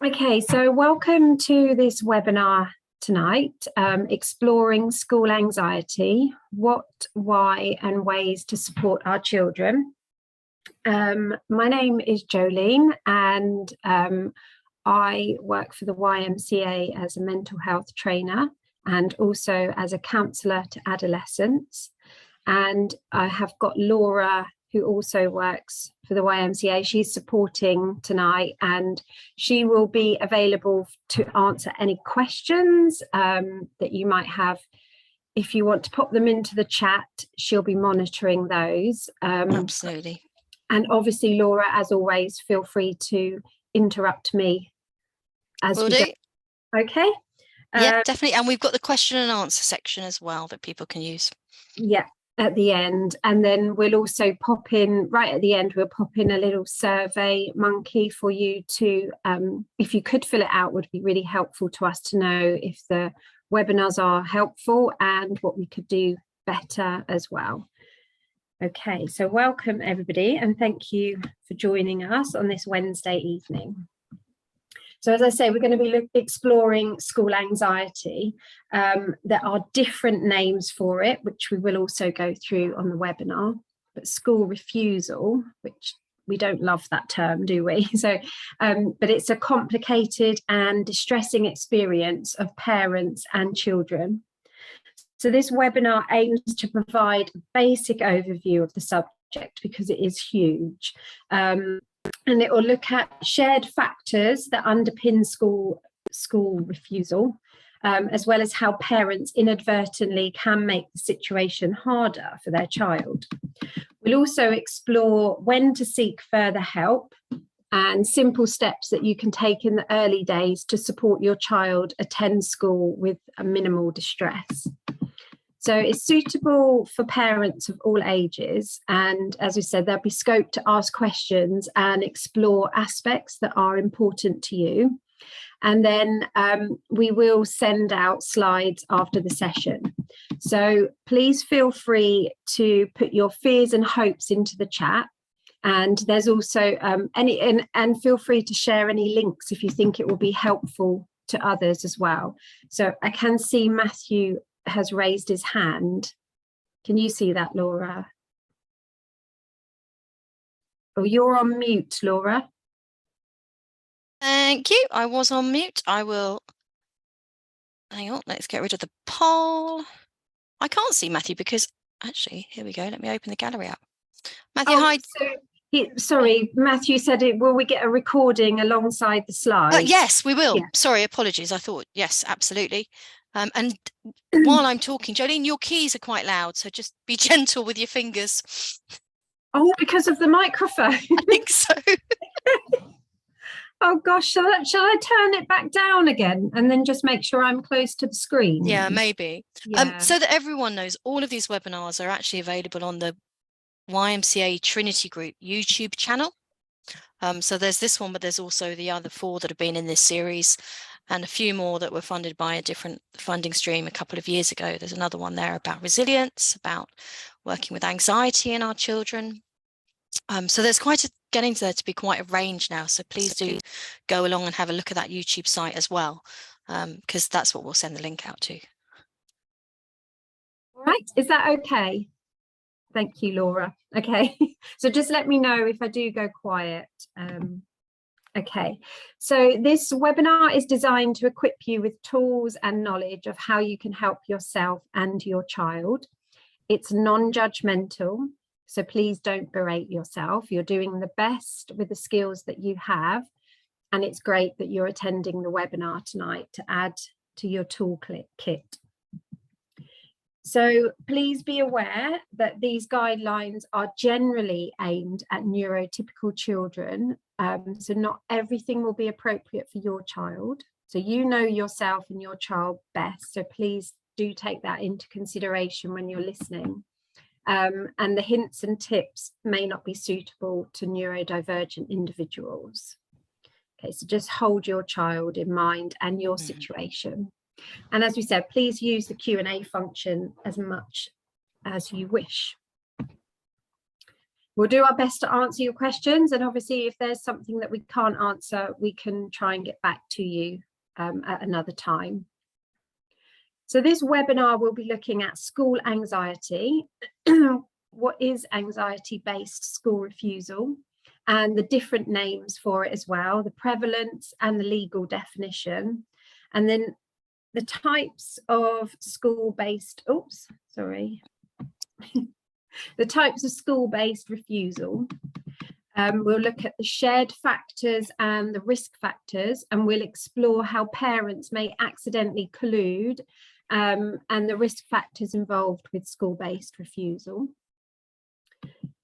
Okay, so welcome to this webinar tonight, exploring school anxiety, why and ways to support our children. My name is Jolene and I work for the YMCA as a mental health trainer and also as a counsellor to adolescents. And I have got Laura, who also works for the YMCA. She's supporting tonight and she will be available to answer any questions that you might have. If you want to pop them into the chat, she'll be monitoring those. Absolutely. And obviously, Laura, as always, feel free to interrupt me as Will we do. go. Okay. Yeah, definitely. And we've got the question and answer section as well that people can use. Yeah, at the end. And then we'll also pop in, right at the end, we'll pop in a little survey monkey for you to, if you could fill it out, would be really helpful to us to know if the webinars are helpful and what we could do better as well. Okay, so welcome everybody and thank you for joining us on this Wednesday evening. So as I say, we're going to be exploring school anxiety. There are different names for it, which we will also go through on the webinar, but school refusal, which we don't love that term, do we? So, but it's a complicated and distressing experience of parents and children. So this webinar aims to provide a basic overview of the subject because it is huge. And it will look at shared factors that underpin school refusal, as well as how parents inadvertently can make the situation harder for their child. We'll also explore when to seek further help and simple steps that you can take in the early days to support your child attend school with a minimal distress. So it's suitable for parents of all ages. And as we said, there'll be scope to ask questions and explore aspects that are important to you. And then we will send out slides after the session. So please feel free to put your fears and hopes into the chat. And there's also and feel free to share any links if you think it will be helpful to others as well. So I can see Matthew has raised his hand. Can you see that, Laura? Oh, you're on mute, Laura. Thank you. I was on mute. I will. Hang on. Let's get rid of the poll. I can't see Matthew because actually, here we go. Let me open the gallery up. Matthew, hi. Sorry, Matthew said, will we get a recording alongside the slides? Yes, we will. Yeah. Sorry, apologies. I thought, yes, absolutely. And while I'm talking, Jolene, your keys are quite loud, so just be gentle with your fingers. Oh, because of the microphone? I think so. Oh gosh, shall I turn it back down again and then just make sure I'm close to the screen? Yeah, maybe. Yeah. So that everyone knows, all of these webinars are actually available on the YMCA Trinity Group YouTube channel. So there's this one, but there's also the other 4 that have been in this series and a few more that were funded by a different funding stream a couple of years ago. There's another one there about resilience, about working with anxiety in our children. So there's getting there to be quite a range now. So please do go along and have a look at that YouTube site as well, because that's what we'll send the link out to. All right, is that okay? Thank you, Laura. Okay, so just let me know if I do go quiet. Okay, so this webinar is designed to equip you with tools and knowledge of how you can help yourself and your child. It's non-judgmental, so please don't berate yourself. You're doing the best with the skills that you have, and it's great that you're attending the webinar tonight to add to your toolkit. So please be aware that these guidelines are generally aimed at neurotypical children. So not everything will be appropriate for your child. So you know yourself and your child best. So please do take that into consideration when you're listening. And the hints and tips may not be suitable to neurodivergent individuals. Okay, so just hold your child in mind and your situation. And as we said, please use the Q&A function as much as you wish. We'll do our best to answer your questions, and obviously if there's something that we can't answer, we can try and get back to you at another time. So this webinar will be looking at school anxiety. What is anxiety-based school refusal, and the different names for it as well, the prevalence and the legal definition, and then the types of school-based, the types of school-based refusal. We'll look at the shared factors and the risk factors, and we'll explore how parents may accidentally collude and the risk factors involved with school-based refusal.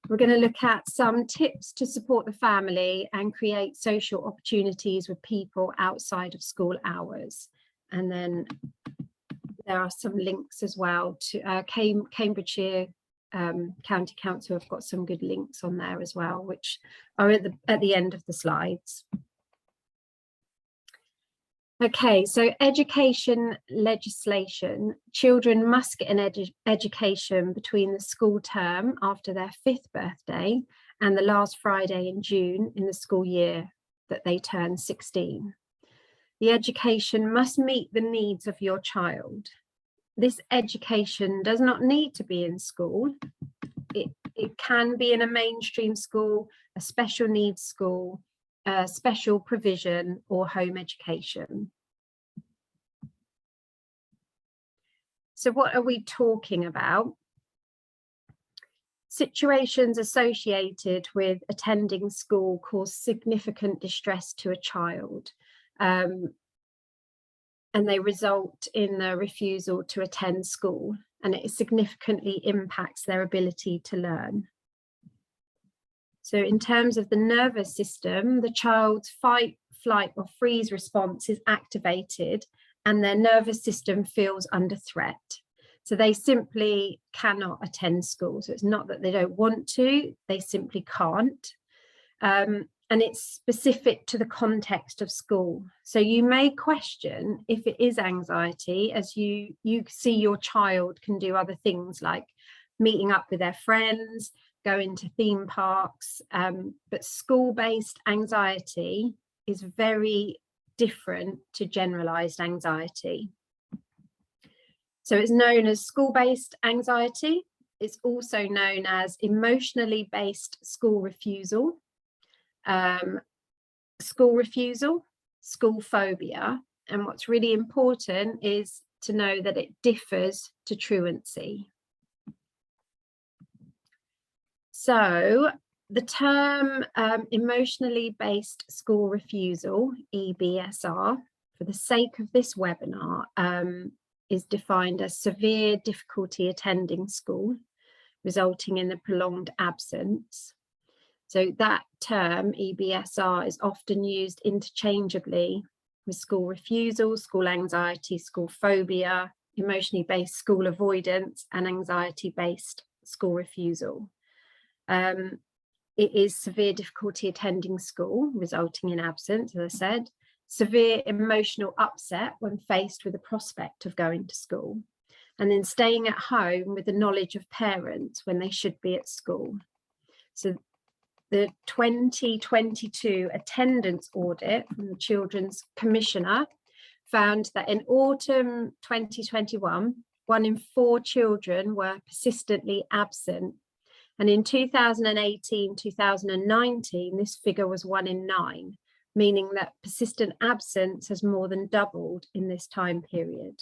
We're going to look at some tips to support the family and create social opportunities with people outside of school hours. And then there are some links as well to Cambridgeshire County Council have got some good links on there as well, which are at the end of the slides. Okay, so education legislation. Children must get an education between the school term after their 5th birthday and the last Friday in June in the school year that they turn 16. The education must meet the needs of your child. This education does not need to be in school. It can be in a mainstream school, a special needs school, special provision, or home education. So what are we talking about? Situations associated with attending school cause significant distress to a child, and they result in the refusal to attend school, and it significantly impacts their ability to learn. So in terms of the nervous system, the child's fight, flight, or freeze response is activated and their nervous system feels under threat. So they simply cannot attend school. So it's not that they don't want to, they simply can't. And it's specific to the context of school. So you may question if it is anxiety, as you see your child can do other things like meeting up with their friends, going to theme parks, but school-based anxiety is very different to generalized anxiety. So it's known as school-based anxiety. It's also known as emotionally based school refusal, school phobia. And what's really important is to know that it differs to truancy. So the term emotionally based school refusal, EBSR, for the sake of this webinar, is defined as severe difficulty attending school, resulting in the prolonged absence. So that term, EBSR, is often used interchangeably with school refusal, school anxiety, school phobia, emotionally based school avoidance, and anxiety-based school refusal. It is severe difficulty attending school, resulting in absence, as I said, severe emotional upset when faced with the prospect of going to school, and then staying at home with the knowledge of parents when they should be at school. So the 2022 attendance audit from the Children's Commissioner found that in autumn 2021, 1 in 4 children were persistently absent. And in 2018-2019, this figure was 1 in 9, meaning that persistent absence has more than doubled in this time period.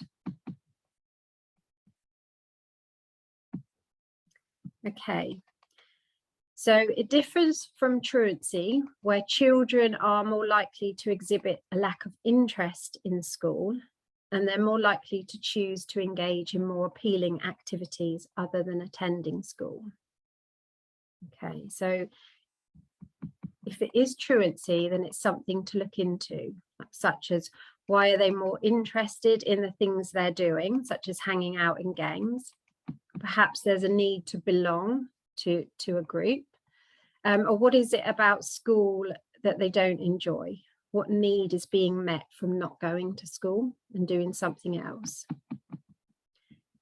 Okay, so it differs from truancy, where children are more likely to exhibit a lack of interest in school, and they're more likely to choose to engage in more appealing activities other than attending school. Okay, so if it is truancy, then it's something to look into, such as why are they more interested in the things they're doing, such as hanging out in gangs? Perhaps there's a need to belong to a group, or what is it about school that they don't enjoy? What need is being met from not going to school and doing something else?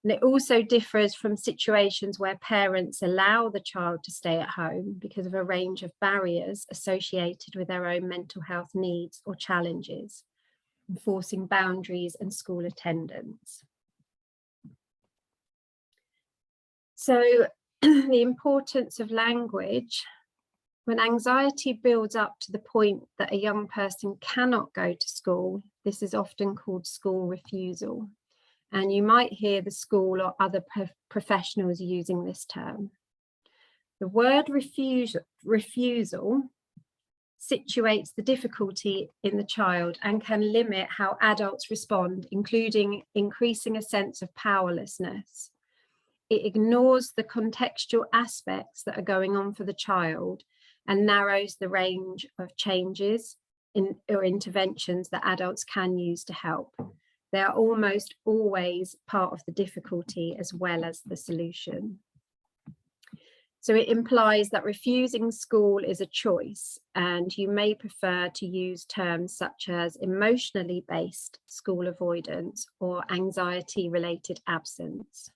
And it also differs from situations where parents allow the child to stay at home because of a range of barriers associated with their own mental health needs or challenges, enforcing boundaries and school attendance. So the importance of language. When anxiety builds up to the point that a young person cannot go to school, this is often called school refusal. And you might hear the school or other professionals using this term. The word refusal situates the difficulty in the child and can limit how adults respond, including increasing a sense of powerlessness. It ignores the contextual aspects that are going on for the child and narrows the range of changes or interventions that adults can use to help. They are almost always part of the difficulty as well as the solution. So it implies that refusing school is a choice, and you may prefer to use terms such as emotionally based school avoidance or anxiety-related absence.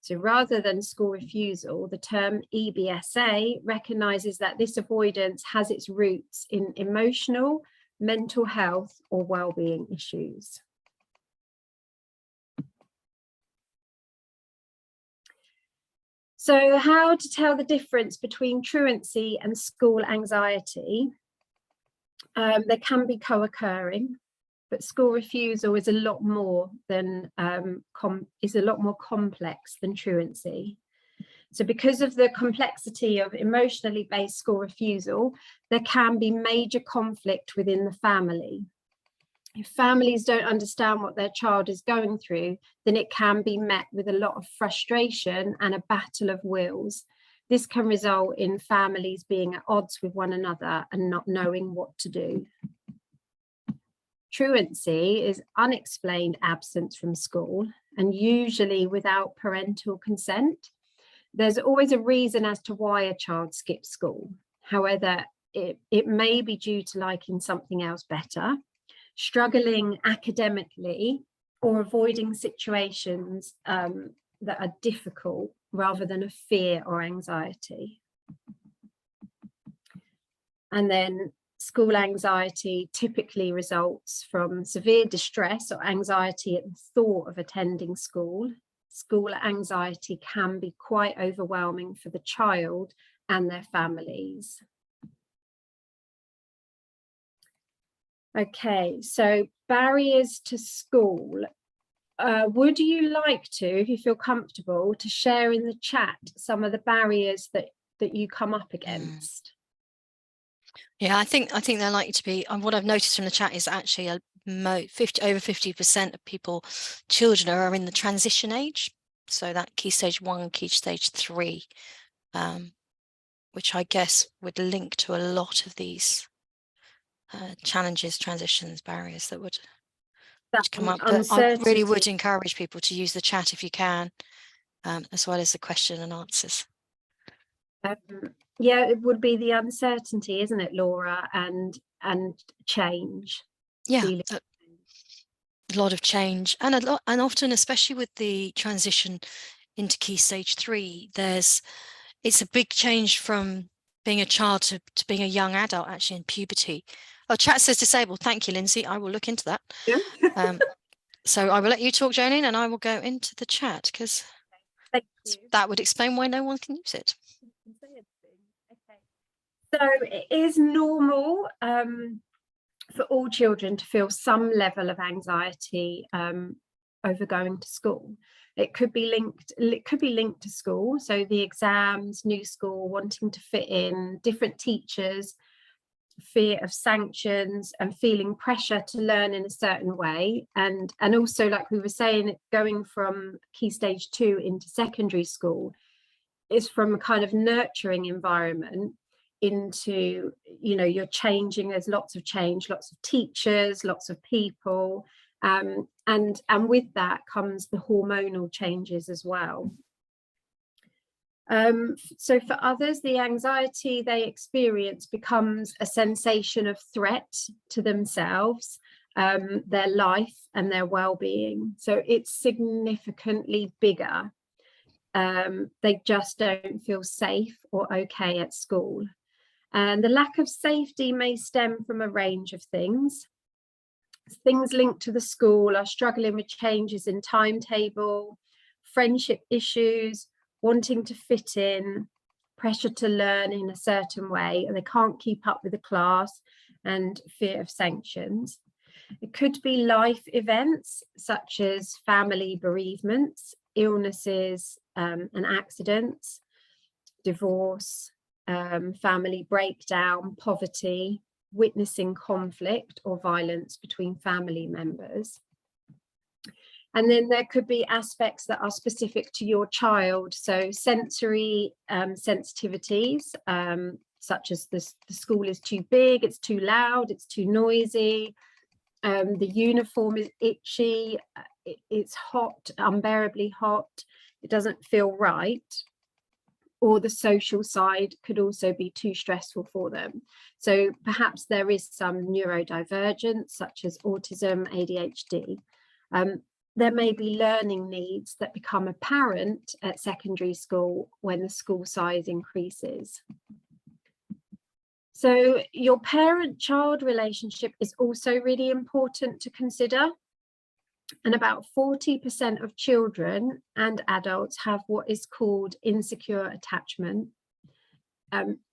So rather than school refusal, the term EBSA recognises that this avoidance has its roots in emotional, mental health, or well-being issues. So how to tell the difference between truancy and school anxiety? They can be co-occurring, but school refusal is a lot more than complex than truancy. So because of the complexity of emotionally based school refusal, there can be major conflict within the family. If families don't understand what their child is going through, then it can be met with a lot of frustration and a battle of wills. This can result in families being at odds with one another and not knowing what to do. Truancy is unexplained absence from school, and usually without parental consent. There's always a reason as to why a child skips school. However, it may be due to liking something else better, struggling academically, or avoiding situations that are difficult rather than a fear or anxiety. And then school anxiety typically results from severe distress or anxiety at the thought of attending school. School anxiety can be quite overwhelming for the child and their families. Okay, so barriers to school. Would you like to, if you feel comfortable, to share in the chat some of the barriers that you come up against? Yeah, I think they're likely to be, and what I've noticed from the chat is actually over 50% of children are in the transition age. So that key stage 1, key stage 3, which I guess would link to a lot of these challenges, transitions, barriers that would come up. But I really would encourage people to use the chat if you can, as well as the question and answers. Yeah, it would be the uncertainty, isn't it, Laura, and change. Yeah, a lot of change, and often, especially with the transition into key stage 3, it's a big change from being a child to being a young adult, actually, in puberty. Oh, chat says disabled. Thank you, Lindsay. I will look into that. Yeah. So I will let you talk, Jolene, and I will go into the chat because that would explain why no one can use it. Okay. So it is normal for all children to feel some level of anxiety over going to school. It could be linked to school, so the exams, new school, wanting to fit in, different teachers, fear of sanctions, and feeling pressure to learn in a certain way, and also, like we were saying, going from key stage 2 into secondary school is from a kind of nurturing environment into, you know, you're changing, there's lots of change, lots of teachers, lots of people, and with that comes the hormonal changes as well. So for others, the anxiety they experience becomes a sensation of threat to themselves their life and their well-being. So it's significantly bigger. They just don't feel safe or okay at school. And the lack of safety may stem from a range of things. Things linked to the school are struggling with changes in timetable, friendship issues, wanting to fit in, pressure to learn in a certain way, and they can't keep up with the class, and fear of sanctions. It could be life events such as family bereavements, illnesses and accidents, divorce, family breakdown, poverty, witnessing conflict or violence between family members. And then there could be aspects that are specific to your child. So sensory sensitivities, such as the school is too big, it's too loud, it's too noisy, the uniform is itchy, it's hot, unbearably hot, it doesn't feel right. Or the social side could also be too stressful for them. So perhaps there is some neurodivergence, such as autism, ADHD. There may be learning needs that become apparent at secondary school when the school size increases. So your parent-child relationship is also really important to consider. And about 40% of children and adults have what is called insecure attachment.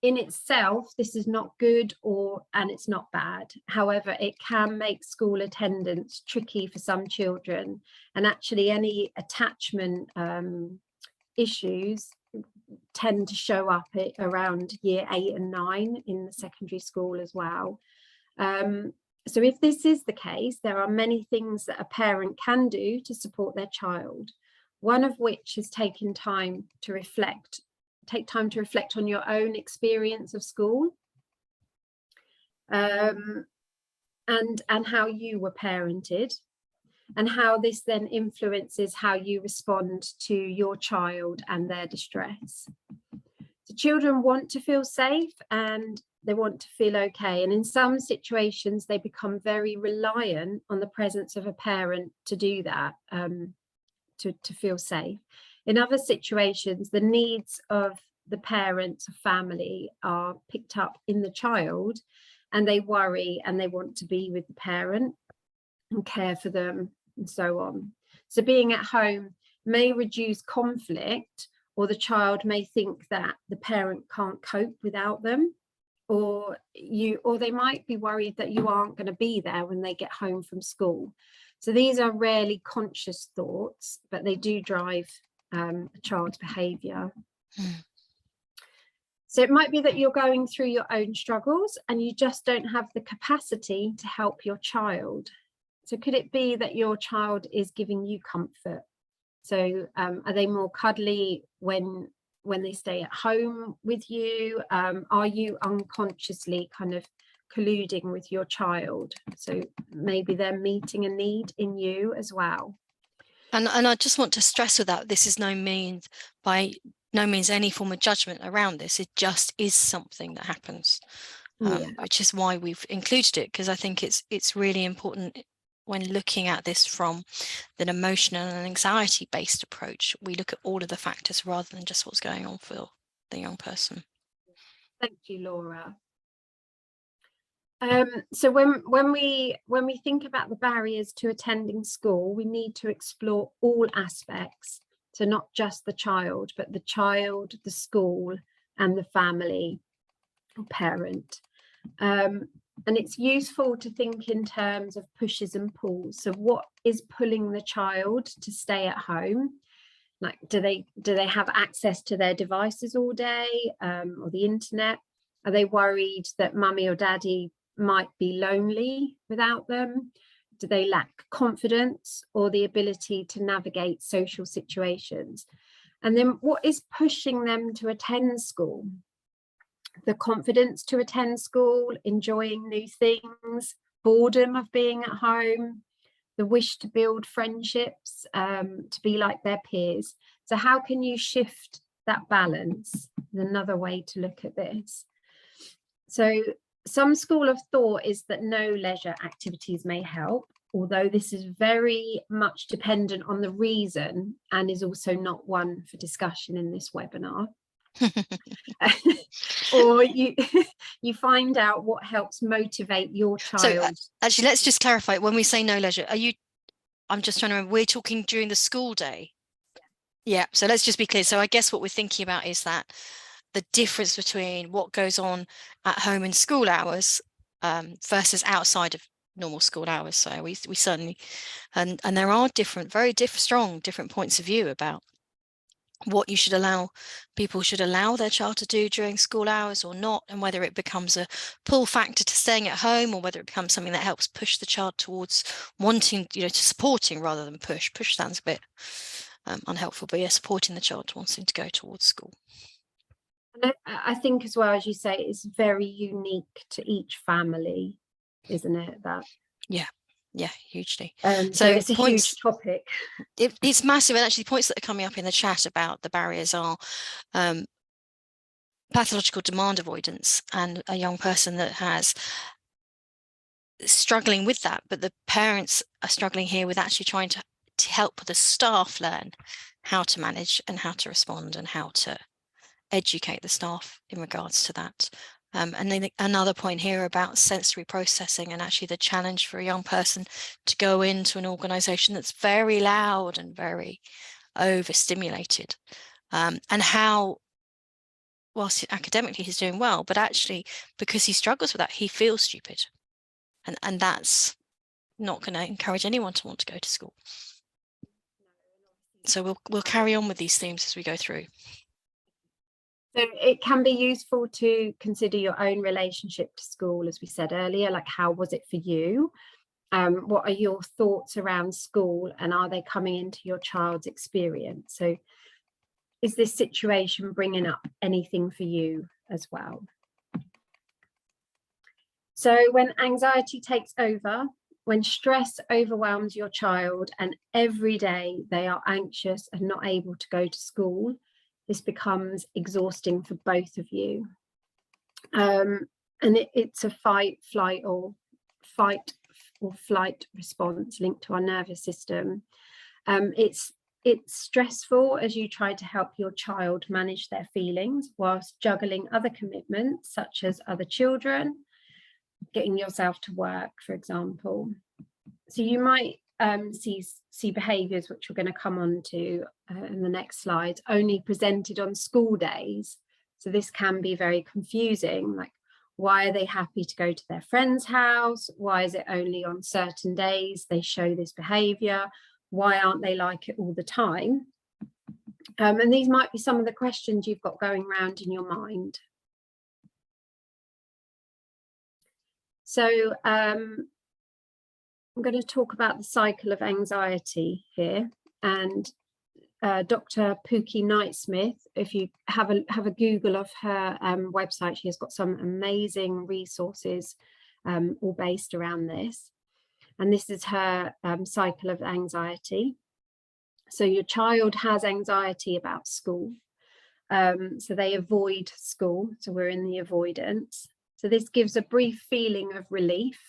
In itself, this is not good and it's not bad. However, it can make school attendance tricky for some children, and actually any attachment issues tend to show up around year 8 and 9 in the secondary school as well. So if this is the case, there are many things that a parent can do to support their child, one of which is take time to reflect on your own experience of school, and how you were parented, and how this then influences how you respond to your child and their distress. So children want to feel safe and they want to feel okay. And in some situations, they become very reliant on the presence of a parent to do that, to feel safe. In other situations, the needs of the parents or family are picked up in the child, and they worry and they want to be with the parent and care for them and so on. So being at home may reduce conflict, or the child may think that the parent can't cope without them, or they might be worried that you aren't going to be there when they get home from school. So these are rarely conscious thoughts, but they do drive a child's behaviour. So it might be that you're going through your own struggles and you just don't have the capacity to help your child. So could it be that your child is giving you comfort? So are they more cuddly when they stay at home with you? Are you unconsciously kind of colluding with your child? So maybe they're meeting a need in you as well. And I just want to stress with that, this is by no means any form of judgment around this. It just is something that happens, which is why we've included it, because I think it's really important when looking at this from an emotional and anxiety based approach. We look at all of the factors rather than just what's going on for the young person. Thank you, Laura. So when we think about the barriers to attending school, we need to explore all aspects. So not just the child, but the child, the school, and the family or parent. And it's useful to think in terms of pushes and pulls. So what is pulling the child to stay at home? Like, do they have access to their devices all day, or the internet? Are they worried that mummy or daddy might be lonely without them? Do they lack confidence or the ability to navigate social situations? And then what is pushing them to attend school? The confidence to attend school, enjoying new things, boredom of being at home, the wish to build friendships, to be like their peers. So how can you shift that balance? Another way to look at this. So some school of thought is that no leisure activities may help, although this is very much dependent on the reason and is also not one for discussion in this webinar. Or you find out what helps motivate your child. So actually, let's just clarify, when we say no leisure, I'm just trying to remember, we're talking during the school day. Yeah, so let's just be clear. So I guess what we're thinking about is that the difference between what goes on at home in school hours versus outside of normal school hours. So we certainly, and there are very strong different points of view about what you should allow, people should allow their child to do during school hours or not, and whether it becomes a pull factor to staying at home, or whether it becomes something that helps push the child towards wanting, to supporting rather than push. Push sounds a bit unhelpful, but yeah, supporting the child wanting to go towards school. And I think as well, as you say, it's very unique to each family, isn't it? That yeah, hugely. So it's a huge topic. It's massive, and actually points that are coming up in the chat about the barriers are pathological demand avoidance, and a young person that has struggling with that, but the parents are struggling here with actually trying to help the staff learn how to manage and how to respond and how to educate the staff in regards to that. And then another point here about sensory processing, and actually the challenge for a young person to go into an organisation that's very loud and very overstimulated, and how, whilst academically he's doing well, but actually because he struggles with that, he feels stupid, and that's not going to encourage anyone to want to go to school. So we'll carry on with these themes as we go through. So it can be useful to consider your own relationship to school, as we said earlier, like how was it for you? What are your thoughts around school, and are they coming into your child's experience? So is this situation bringing up anything for you as well? So when anxiety takes over, when stress overwhelms your child and every day they are anxious and not able to go to school, this becomes exhausting for both of you. And it's a fight, flight or flight response linked to our nervous system. It's stressful as you try to help your child manage their feelings whilst juggling other commitments such as other children, getting yourself to work, for example. So you might see behaviours, which we're going to come on to in the next slide, only presented on school days. So this can be very confusing, like why are they happy to go to their friend's house? Why is it only on certain days they show this behaviour? Why aren't they like it all the time? And these might be some of the questions you've got going around in your mind. So I'm going to talk about the cycle of anxiety here, and Dr. Pookie Knightsmith, if you have a Google of her website, she has got some amazing resources all based around this. And this is her cycle of anxiety. So your child has anxiety about school. So they avoid school. So we're in the avoidance. So this gives a brief feeling of relief.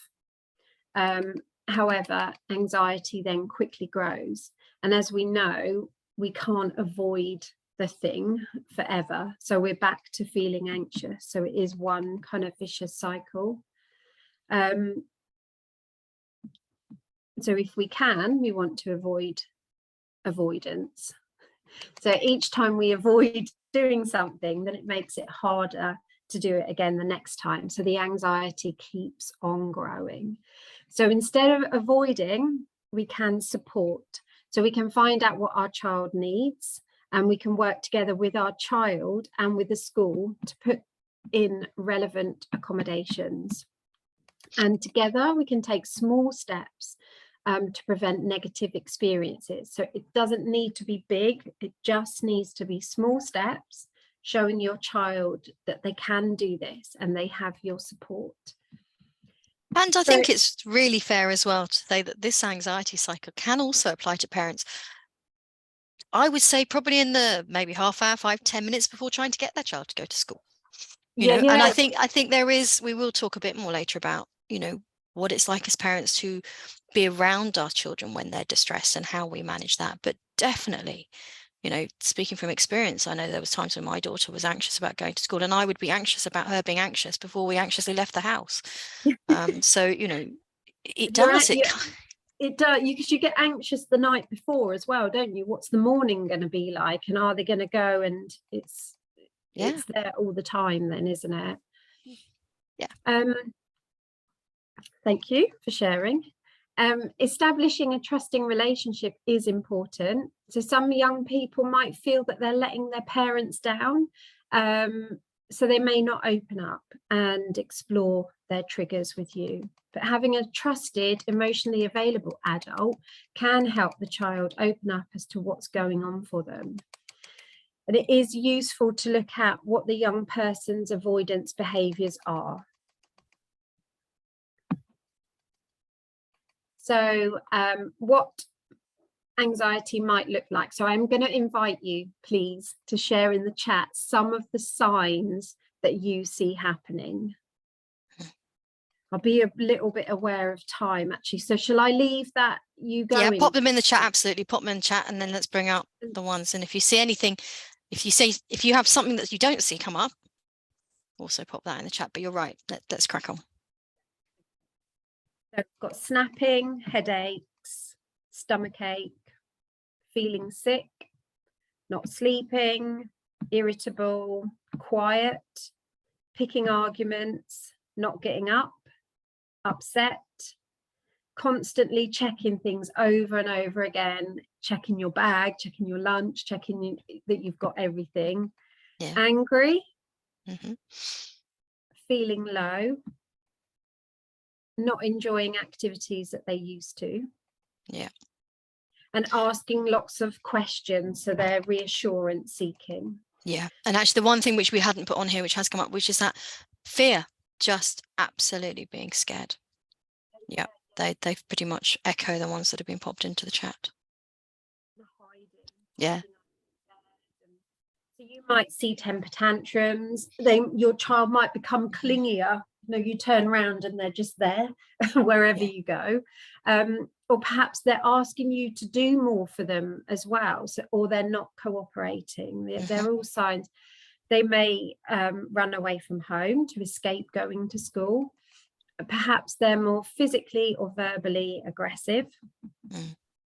However, anxiety then quickly grows. And as we know, we can't avoid the thing forever. So we're back to feeling anxious. So it is one kind of vicious cycle. So if we can, we want to avoid avoidance. So each time we avoid doing something, then it makes it harder to do it again the next time. So the anxiety keeps on growing. So instead of avoiding, we can support. So we can find out what our child needs, and we can work together with our child and with the school to put in relevant accommodations. And together we can take small steps to prevent negative experiences. So it doesn't need to be big, it just needs to be small steps, showing your child that they can do this and they have your support. And I think it's really fair as well to say that this anxiety cycle can also apply to parents. I would say probably in the maybe half hour, 5-10 minutes before trying to get their child to go to school. you know, and I think there is, we will talk a bit more later about, you know, what it's like as parents to be around our children when they're distressed and how we manage that. But definitely, you know, speaking from experience, I know there was times when my daughter was anxious about going to school, and I would be anxious about her being anxious before we anxiously left the house. So, you know, it does. It does, because you get anxious the night before as well, don't you? What's the morning going to be like, and are they going to go? And it's there all the time then, isn't it? Yeah. Thank you for sharing. Establishing a trusting relationship is important. So some young people might feel that they're letting their parents down, so they may not open up and explore their triggers with you. But having a trusted, emotionally available adult can help the child open up as to what's going on for them. And it is useful to look at what the young person's avoidance behaviours are. So what anxiety might look like. So I'm going to invite you, please, to share in the chat some of the signs that you see happening. I'll be a little bit aware of time, actually. So shall I leave that you go? Yeah, pop them in the chat. Absolutely. Pop them in the chat, and then let's bring up the ones. And if you see anything, if you have something that you don't see come up, also pop that in the chat. But you're right. Let's crack on. So I've got snapping, headaches, stomachache, feeling sick, not sleeping, irritable, quiet, picking arguments, not getting up, upset, constantly checking things over and over again, checking your bag, checking your lunch, checking that you've got everything, angry, feeling low, not enjoying activities that they used to, and asking lots of questions, so they're reassurance seeking. And actually the one thing which we hadn't put on here, which has come up, which is that fear, just absolutely being scared. They pretty much echo the ones that have been popped into the chat. So you might see temper tantrums. Your child might become clingier. You turn around and they're just there wherever you go. Or perhaps they're asking you to do more for them as well. Or they're not cooperating. They're all signs. They may run away from home to escape going to school. Perhaps they're more physically or verbally aggressive.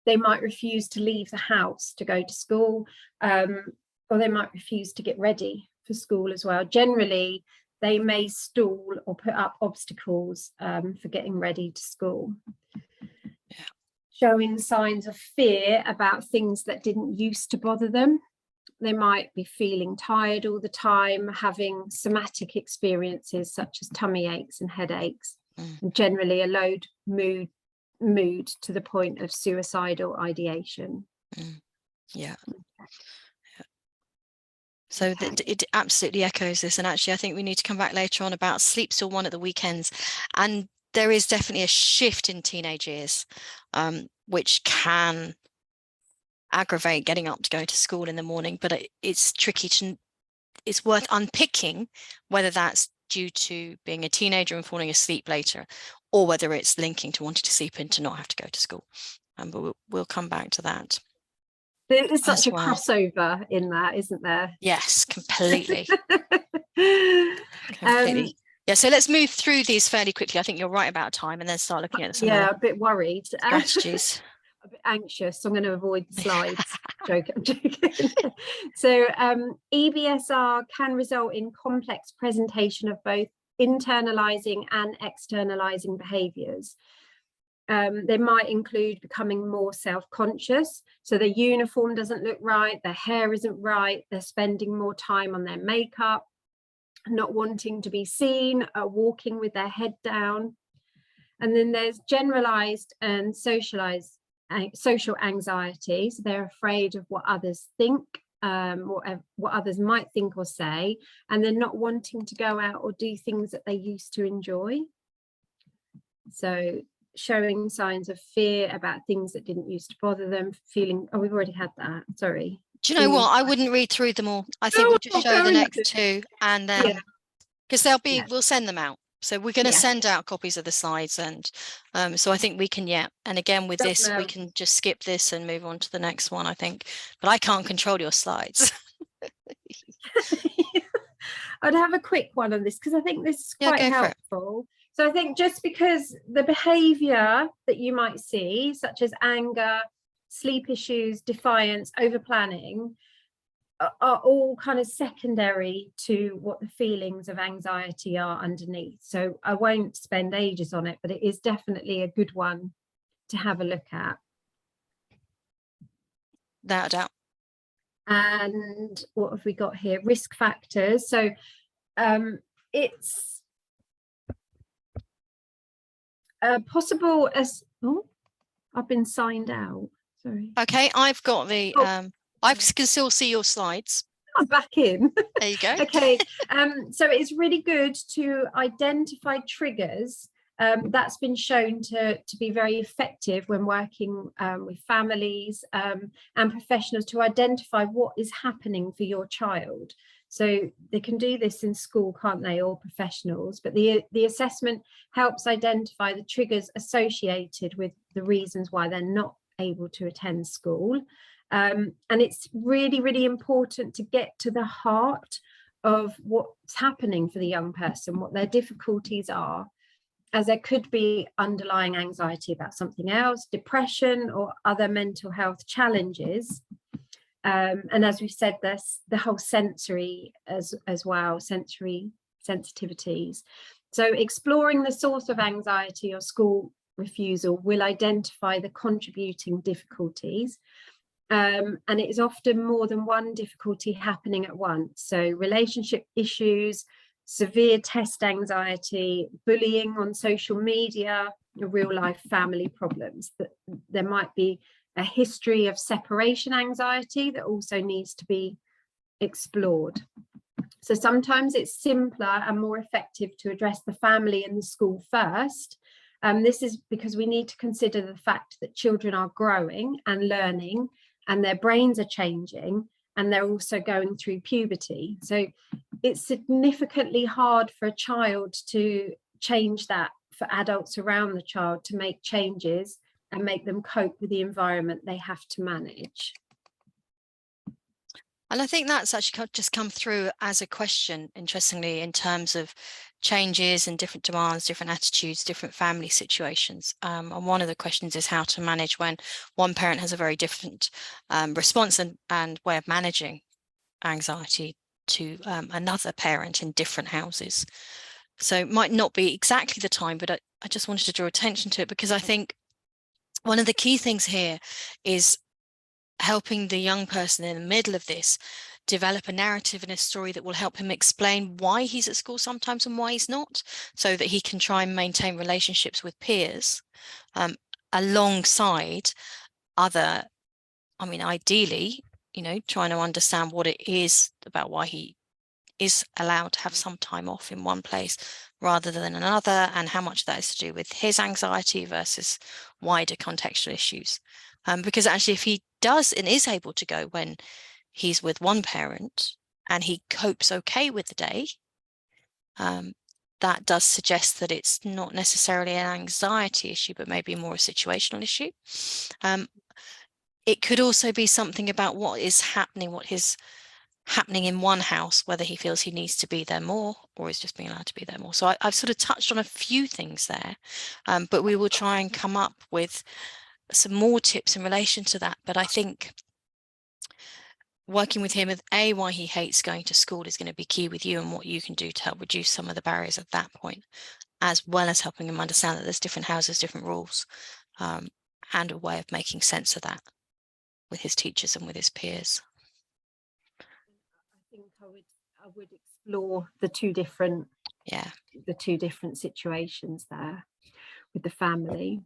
They might refuse to leave the house to go to school, or they might refuse to get ready for school as well. Generally, they may stall or put up obstacles for getting ready to school. Showing signs of fear about things that didn't used to bother them. They might be feeling tired all the time, having somatic experiences such as tummy aches and headaches, and generally a low mood to the point of suicidal ideation. So it absolutely echoes this, and actually I think we need to come back later on about sleep till 1 at the weekends. And there is definitely a shift in teenage years, which can aggravate getting up to go to school in the morning, but it's tricky it's worth unpicking whether that's due to being a teenager and falling asleep later, or whether it's linking to wanting to sleep in to not have to go to school. But we'll come back to that. There's such a crossover in that, isn't there? Yes, completely. Completely. So let's move through these fairly quickly. I think you're right about time, and then start looking at some a bit worried. Strategies. A bit anxious, so I'm going to avoid the slides. I'm joking. So EBSR can result in complex presentation of both internalizing and externalizing behaviors. They might include becoming more self-conscious, so their uniform doesn't look right, their hair isn't right, they're spending more time on their makeup, not wanting to be seen, walking with their head down. And then there's generalized and social anxiety, so they're afraid of what others think, or what others might think or say, and they're not wanting to go out or do things that they used to enjoy. So showing signs of fear about things that didn't used to bother them, feeling, we've already had that, sorry. Do you know what? I wouldn't read through them all. I think we'll just show the next two, and then because we'll send them out. So we're going to send out copies of the slides, and so I think we can, and again with this we can just skip this and move on to the next one, I think, but I can't control your slides. I'd have a quick one on this because I think this is quite helpful. So I think just because the behavior that you might see, such as anger, sleep issues, defiance, over planning, are all kind of secondary to what the feelings of anxiety are underneath. So I won't spend ages on it, but it is definitely a good one to have a look at. Without a doubt. And what have we got here? Risk factors. So it's possible as, I've been signed out. Sorry. Okay, I've got the I can still see your slides. I'm back in. There you go. Okay. So it's really good to identify triggers. That's been shown to be very effective when working with families and professionals to identify what is happening for your child. So they can do this in school, can't they, or professionals, but the assessment helps identify the triggers associated with the reasons why they're not able to attend school. And it's really, really important to get to the heart of what's happening for the young person, what their difficulties are, as there could be underlying anxiety about something else, depression or other mental health challenges. And as we said, there's the whole sensory as well, sensory sensitivities. So exploring the source of anxiety or school refusal will identify the contributing difficulties. And it is often more than one difficulty happening at once. So relationship issues, severe test anxiety, bullying on social media, real life family problems. That there might be a history of separation anxiety that also needs to be explored. So sometimes it's simpler and more effective to address the family and the school first. This is because we need to consider the fact that children are growing and learning, and their brains are changing, and they're also going through puberty. So it's significantly hard for a child to change that, for adults around the child to make changes and make them cope with the environment they have to manage. And I think that's actually just come through as a question, interestingly, in terms of changes and different demands, different attitudes, different family situations. And one of the questions is how to manage when one parent has a very different response and way of managing anxiety to another parent in different houses. So it might not be exactly the time, but I just wanted to draw attention to it, because I think one of the key things here is helping the young person in the middle of this develop a narrative and a story that will help him explain why he's at school sometimes and why he's not, so that he can try and maintain relationships with peers alongside other, ideally, trying to understand what it is about why he is allowed to have some time off in one place rather than another, and how much that is to do with his anxiety versus wider contextual issues. Because actually, if he does and is able to go when he's with one parent and he copes okay with the day, that does suggest that it's not necessarily an anxiety issue, but maybe more a situational issue. It could also be something about what is happening, happening in one house, whether he feels he needs to be there more or is just being allowed to be there more. So I've sort of touched on a few things there, but we will try and come up with some more tips in relation to that. But I think working with him with why he hates going to school is going to be key with you, and what you can do to help reduce some of the barriers at that point, as well as helping him understand that there's different houses, different rules, and a way of making sense of that with his teachers and with his peers. I think I would explore the two different situations there with the family.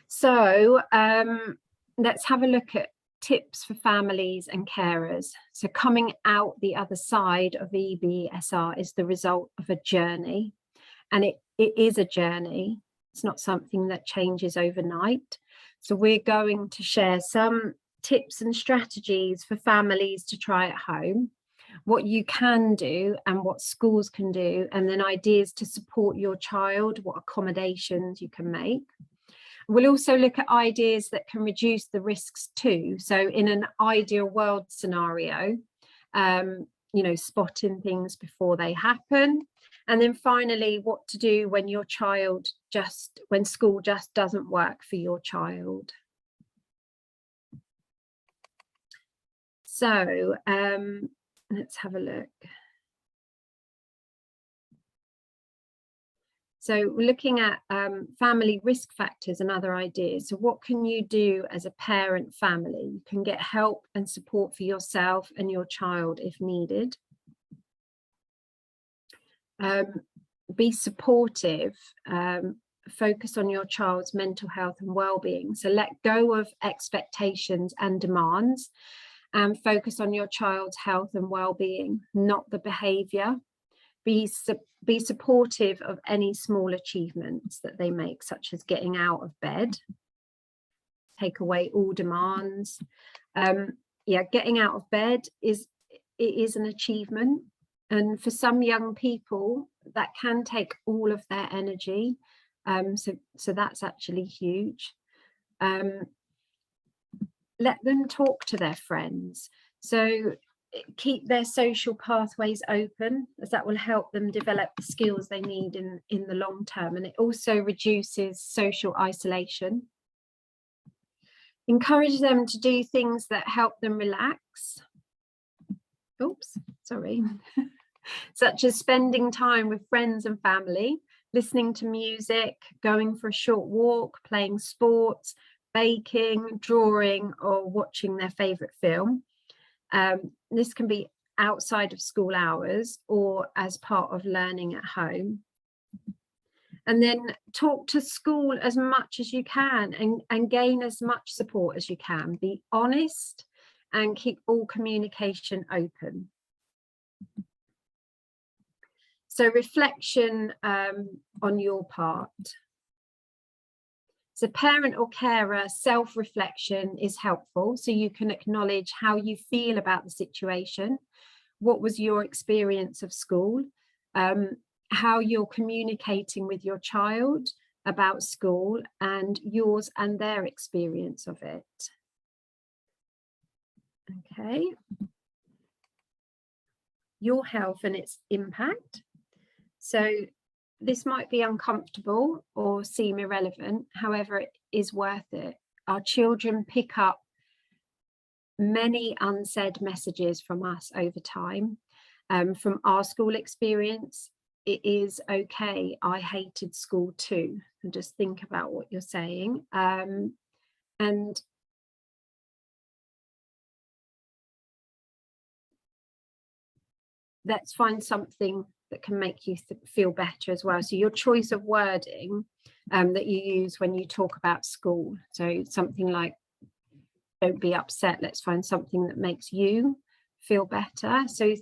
So let's have a look at tips for families and carers. So coming out the other side of EBSR is the result of a journey, and it is a journey. It's not something that changes overnight. So we're going to share some tips and strategies for families to try at home. what you can do and what schools can do, and then ideas to support your child, what accommodations you can make. We'll also look at ideas that can reduce the risks too. So in an ideal world scenario, spotting things before they happen. And then finally, what to do when your child when school just doesn't work for your child. So let's have a look. So we're looking at family risk factors and other ideas. So what can you do as a parent family? You can get help and support for yourself and your child if needed. Be supportive, focus on your child's mental health and well-being. So let go of expectations and demands and focus on your child's health and well-being, not the behaviour. Be supportive of any small achievements that they make, such as getting out of bed. Take away all demands. Getting out of bed is an achievement, and for some young people that can take all of their energy. So that's actually huge. Let them talk to their friends. So keep their social pathways open, as that will help them develop the skills they need in the long term, and it also reduces social isolation. Encourage them to do things that help them relax. Such as spending time with friends and family, listening to music, going for a short walk, playing sports, baking, drawing, or watching their favorite film. This can be outside of school hours or as part of learning at home. And then talk to school as much as you can and gain as much support as you can. Be honest and keep all communication open. So reflection on your part. So parent or carer, self-reflection is helpful. So you can acknowledge how you feel about the situation. What was your experience of school? How you're communicating with your child about school, and yours and their experience of it. Okay. Your health and its impact. So this might be uncomfortable or seem irrelevant, however, it is worth it. Our children pick up many unsaid messages from us over time. From our school experience, it is okay, I hated school too. And just think about what you're saying. And let's find something that can make you feel better as well. So your choice of wording that you use when you talk about school. So something like, don't be upset, let's find something that makes you feel better. So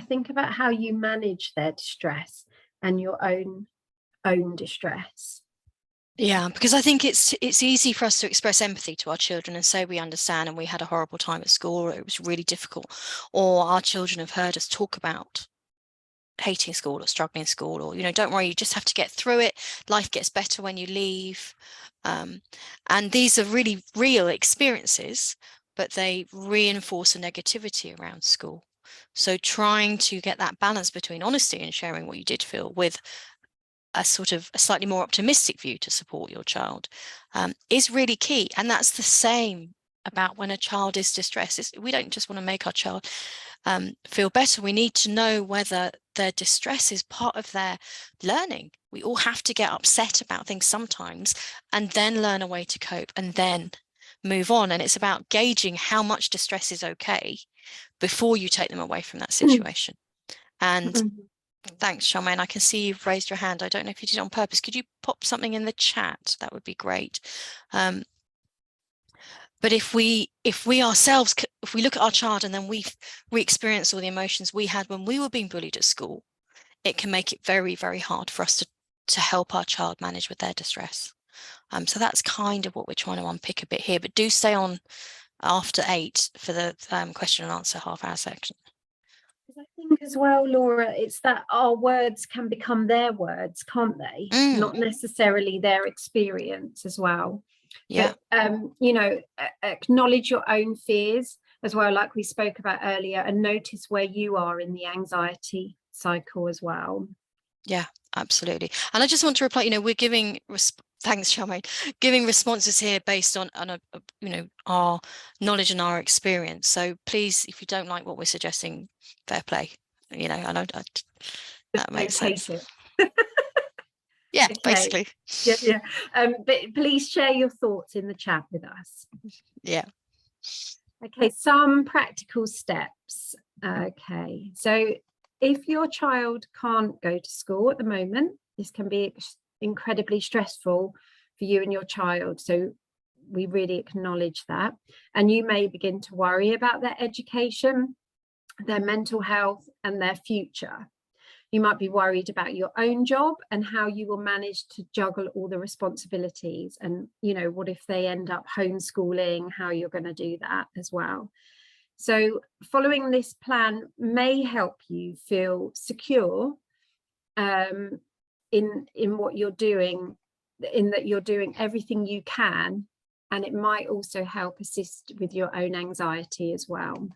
think about how you manage their distress and your own distress. Yeah, because I think it's easy for us to express empathy to our children and say we understand and we had a horrible time at school, or it was really difficult, or our children have heard us talk about hating school or struggling in school, or, you know, don't worry, you just have to get through it. Life gets better when you leave. And these are really real experiences, but they reinforce a negativity around school. So trying to get that balance between honesty and sharing what you did feel with a sort of a slightly more optimistic view to support your child is really key. And that's the same about when a child is distressed. We don't just want to make our child feel better. We need to know whether their distress is part of their learning. We all have to get upset about things sometimes and then learn a way to cope and then move on. And it's about gauging how much distress is okay before you take them away from that situation. And thanks, Charmaine. I can see you've raised your hand. I don't know if you did it on purpose. Could you pop something in the chat? That would be great. But if we ourselves, if we look at our child and then we experience all the emotions we had when we were being bullied at school, it can make it very, very hard for us to help our child manage with their distress. So that's kind of what we're trying to unpick a bit here. But do stay on after 8 for the question and answer half-hour section. as well, Laura, it's that our words can become their words, can't they? Not necessarily their experience as well. Yeah. But you know, acknowledge your own fears as well, like we spoke about earlier, and notice where you are in the anxiety cycle as well. Yeah, absolutely. And I just want to reply, you know, we're giving thanks, Charmaine, giving responses here based on you know, our knowledge and our experience. So please, if you don't like what we're suggesting, fair play. You know, and that makes sense. Yeah, Okay. basically. Yeah. But please share your thoughts in the chat with us. Yeah. Okay, some practical steps. Okay, so if your child can't go to school at the moment, this can be incredibly stressful for you and your child. So we really acknowledge that. And you may begin to worry about their education, their mental health, and their future. You might be worried about your own job and how you will manage to juggle all the responsibilities. And, you know, what if they end up homeschooling, how you're going to do that as well. So following this plan may help you feel secure in what you're doing, in that you're doing everything you can. And it might also help assist with your own anxiety as well.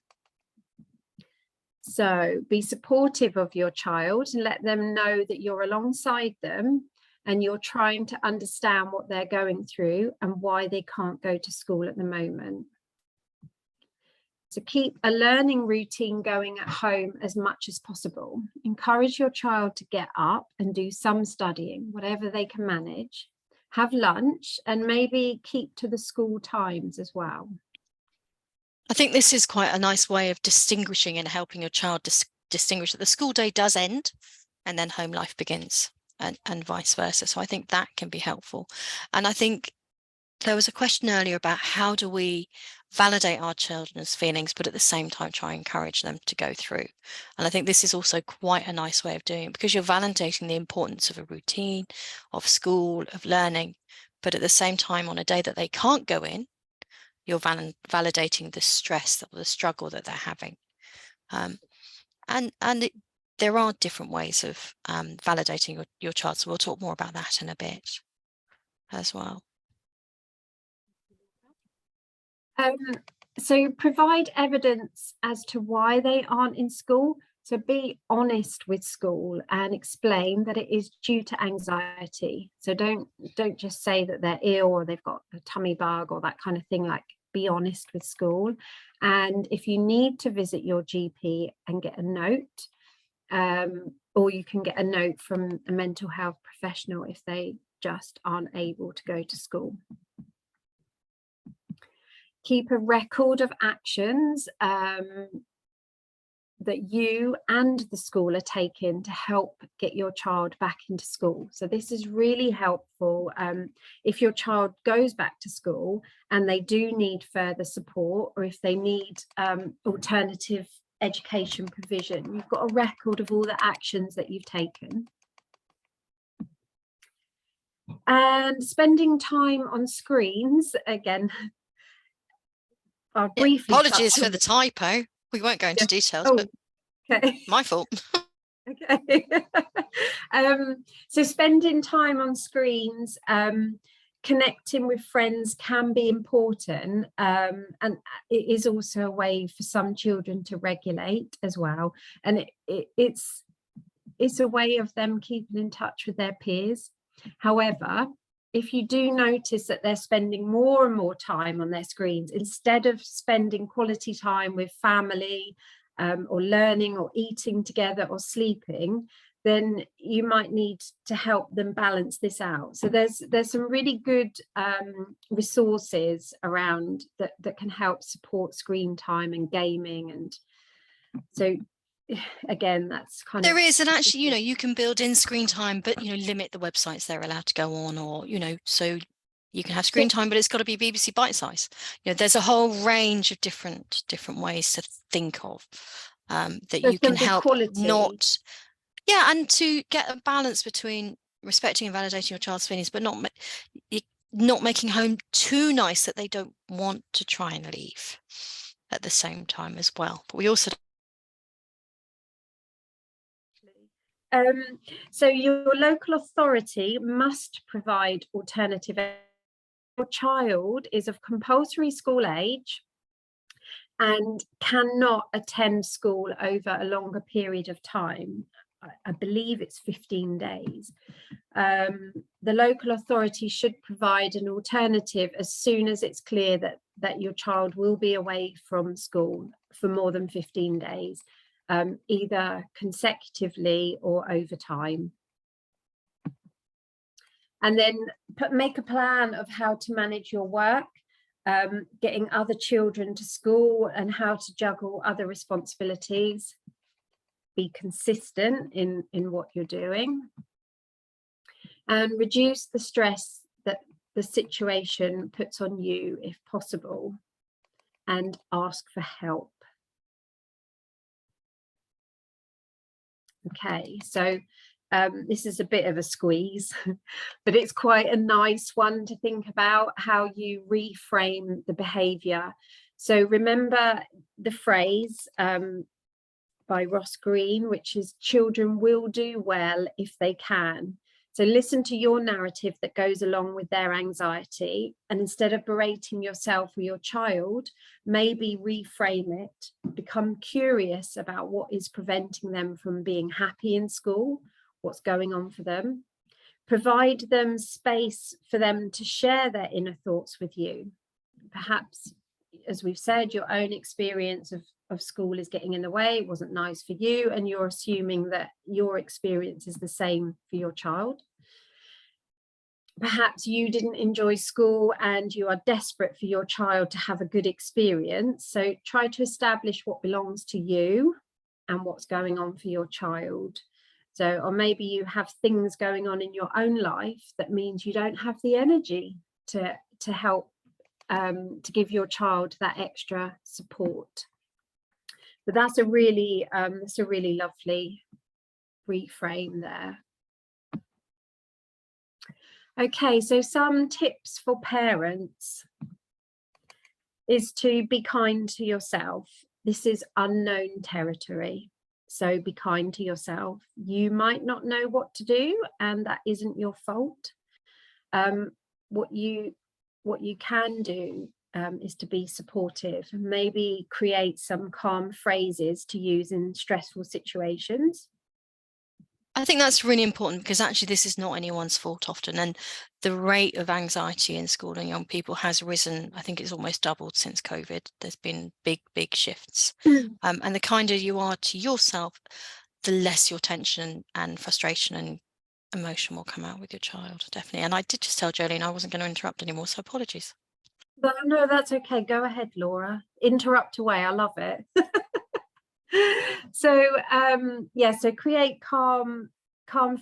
So be supportive of your child and let them know that you're alongside them and you're trying to understand what they're going through and why they can't go to school at the moment. So keep a learning routine going at home as much as possible. Encourage your child to get up and do some studying, whatever they can manage. Have lunch and maybe keep to the school times as well. I think this is quite a nice way of distinguishing and helping your child distinguish that the school day does end and then home life begins, and vice versa. So I think that can be helpful. And I think there was a question earlier about how do we validate our children's feelings, but at the same time try and encourage them to go through. And I think this is also quite a nice way of doing it, because you're validating the importance of a routine, of school, of learning, but at the same time, on a day that they can't go in, you're validating the stress or the struggle that they're having. There are different ways of validating your child. So we'll talk more about that in a bit as well. So provide evidence as to why they aren't in school. So be honest with school and explain that it is due to anxiety. So don't just say that they're ill or they've got a tummy bug or that kind of thing. Like, be honest with school. And if you need to visit your GP and get a note, or you can get a note from a mental health professional if they just aren't able to go to school. Keep a record of actions that you and the school are taking to help get your child back into school. So this is really helpful if your child goes back to school and they do need further support, or if they need alternative education provision. You've got a record of all the actions that you've taken. And spending time on screens, again, I'll briefly apologies for the typo. We won't go into details, but okay. My fault. Okay. So spending time on screens, connecting with friends can be important, and it is also a way for some children to regulate as well. And it's a way of them keeping in touch with their peers. However, if you do notice that they're spending more and more time on their screens, instead of spending quality time with family, or learning or eating together or sleeping, then you might need to help them balance this out. So there's some really good resources around that can help support screen time and gaming. And so again, that's kind of, there is, and actually, you know, you can build in screen time, but, you know, limit the websites they're allowed to go on, or, you know, so you can have screen time, but it's got to be BBC bite size. You know, there's a whole range of different ways to think of that you can help not, yeah, and to get a balance between respecting and validating your child's feelings, but not making home too nice that they don't want to try and leave at the same time as well. But we also So your local authority must provide alternative. Your child is of compulsory school age and cannot attend school over a longer period of time. I believe it's 15 days. The local authority should provide an alternative as soon as it's clear that your child will be away from school for more than 15 days, either consecutively or over time. And then make a plan of how to manage your work, getting other children to school and how to juggle other responsibilities. Be consistent in what you're doing. And reduce the stress that the situation puts on you if possible, and ask for help. Okay, so this is a bit of a squeeze, but it's quite a nice one to think about how you reframe the behaviour. So remember the phrase by Ross Greene, which is children will do well if they can. So listen to your narrative that goes along with their anxiety, and instead of berating yourself or your child, maybe reframe it, become curious about what is preventing them from being happy in school, what's going on for them. Provide them space for them to share their inner thoughts with you. Perhaps, as we've said, your own experience of school is getting in the way, it wasn't nice for you, and you're assuming that your experience is the same for your child. Perhaps you didn't enjoy school and you are desperate for your child to have a good experience. So try to establish what belongs to you and what's going on for your child. So, or maybe you have things going on in your own life that means you don't have the energy to help to give your child that extra support. But that's a really lovely reframe there. Okay, so some tips for parents is to be kind to yourself. This is unknown territory, so be kind to yourself. You might not know what to do, and that isn't your fault. What you can do is to be supportive, and maybe create some calm phrases to use in stressful situations. I think that's really important, because actually this is not anyone's fault often, and the rate of anxiety in school and young people has risen. I think it's almost doubled since COVID. There's been big shifts. And the kinder you are to yourself, the less your tension and frustration and emotion will come out with your child, definitely. And I did just tell Jolene I wasn't going to interrupt anymore, so apologies. No, that's okay. Go ahead, Laura. Interrupt away. I love it. So yeah, so create calm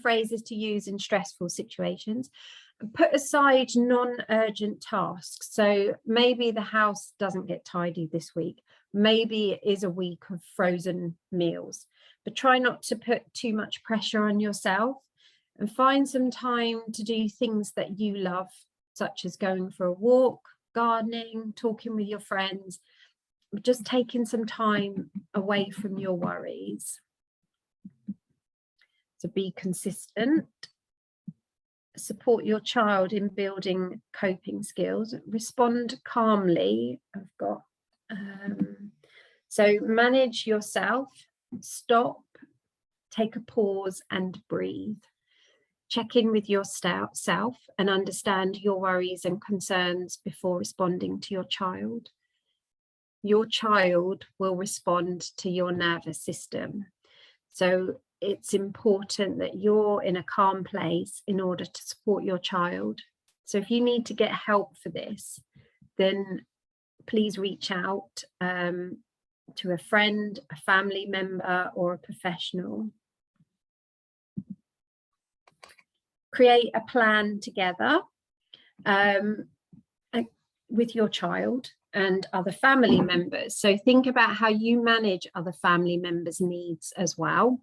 phrases to use in stressful situations. Put aside non-urgent tasks. So maybe the house doesn't get tidy this week. Maybe it is a week of frozen meals, but try not to put too much pressure on yourself, and find some time to do things that you love, such as going for a walk, gardening, talking with your friends, just taking some time away from your worries. So be consistent. Support your child in building coping skills. Respond calmly. I've got so manage yourself. Stop, take a pause and breathe. Check in with yourself and understand your worries and concerns before responding to your child. Your child will respond to your nervous system. So it's important that you're in a calm place in order to support your child. So if you need to get help for this, then please reach out to a friend, a family member, or a professional. Create a plan together with your child and other family members. So think about how you manage other family members' needs as well,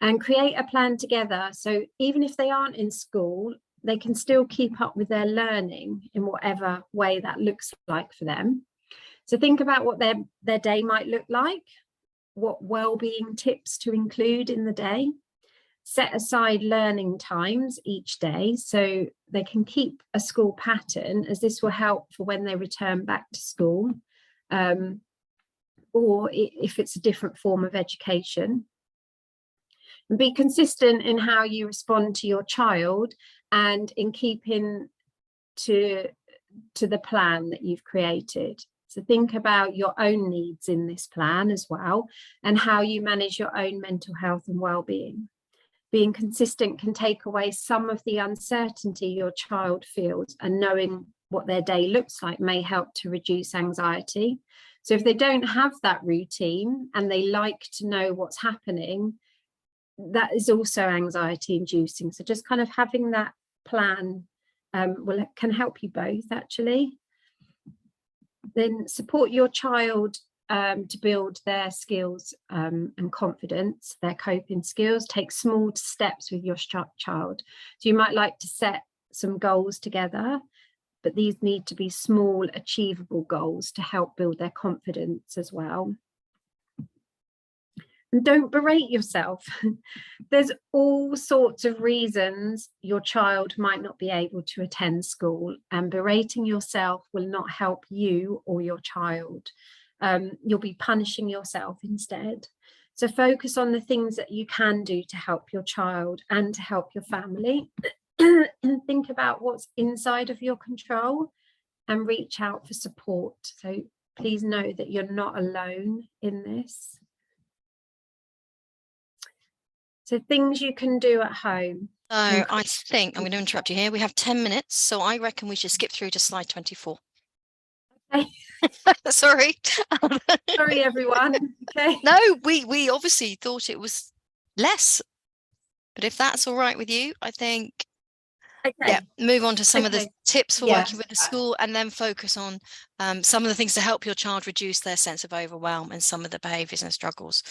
and create a plan together. So even if they aren't in school, they can still keep up with their learning in whatever way that looks like for them. So think about what their day might look like, what well-being tips to include in the day. Set aside learning times each day so they can keep a school pattern, as this will help for when they return back to school, or if it's a different form of education. And be consistent in how you respond to your child and in keeping to the plan that you've created. So think about your own needs in this plan as well, and how you manage your own mental health and well-being. Being consistent can take away some of the uncertainty your child feels, and knowing what their day looks like may help to reduce anxiety. So if they don't have that routine and they like to know what's happening, that is also anxiety inducing. So just kind of having that plan can help you both, actually. Then support your child to build their skills and confidence, their coping skills. Take small steps with your child. So you might like to set some goals together, but these need to be small, achievable goals to help build their confidence as well. And don't berate yourself. There's all sorts of reasons your child might not be able to attend school, and berating yourself will not help you or your child. You'll be punishing yourself instead. So focus on the things that you can do to help your child and to help your family. And think about what's inside of your control and reach out for support. So please know that you're not alone in this. So things you can do at home. So I think I'm going to interrupt you here. We have 10 minutes, so I reckon we should skip through to slide 24. Okay. Sorry. Sorry, everyone. Okay. No, we obviously thought it was less, but if that's all right with you, I think, yeah, move on to some of the tips for working with the school, and then focus on some of the things to help your child reduce their sense of overwhelm and some of the behaviours and struggles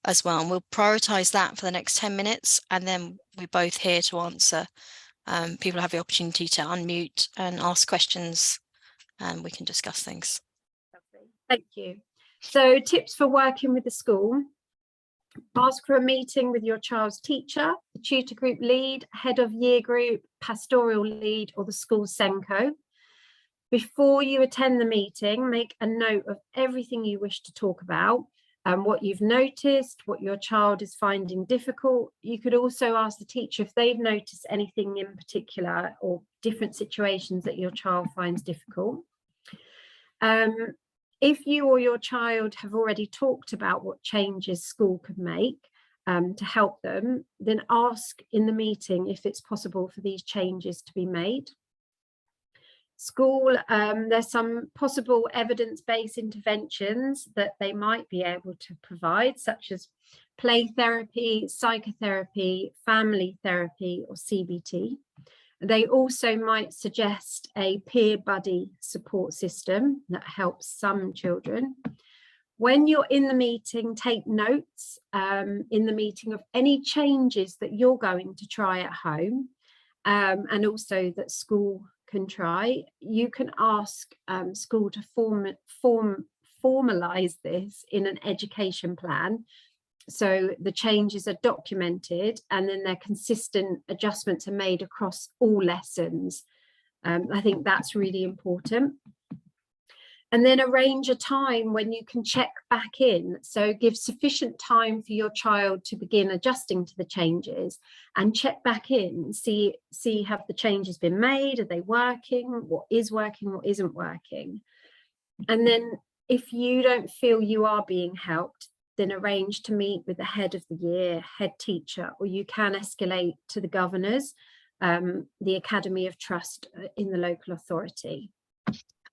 as well. And we'll prioritise that for the next 10 minutes, and then we're both here to answer. People have the opportunity to unmute and ask questions, and we can discuss things. Thank you. So tips for working with the school. Ask for a meeting with your child's teacher, the tutor group lead, head of year group, pastoral lead, or the school SENCO. Before you attend the meeting, make a note of everything you wish to talk about and what you've noticed, what your child is finding difficult. You could also ask the teacher if they've noticed anything in particular or different situations that your child finds difficult. If you or your child have already talked about what changes school could make to help them, then ask in the meeting if it's possible for these changes to be made. School, there's some possible evidence-based interventions that they might be able to provide, such as play therapy, psychotherapy, family therapy, or CBT. They also might suggest a peer buddy support system that helps some children. When you're in the meeting, take notes in the meeting of any changes that you're going to try at home, and also that school can try. You can ask school to formalize this in an education plan. So the changes are documented, and then their consistent adjustments are made across all lessons. I think that's really important. And then arrange a time when you can check back in. So give sufficient time for your child to begin adjusting to the changes, and check back in, see have the changes been made, are they working, what is working, what isn't working. And then if you don't feel you are being helped, then arrange to meet with the head of the year, head teacher, or you can escalate to the governors, the Academy of Trust in the local authority.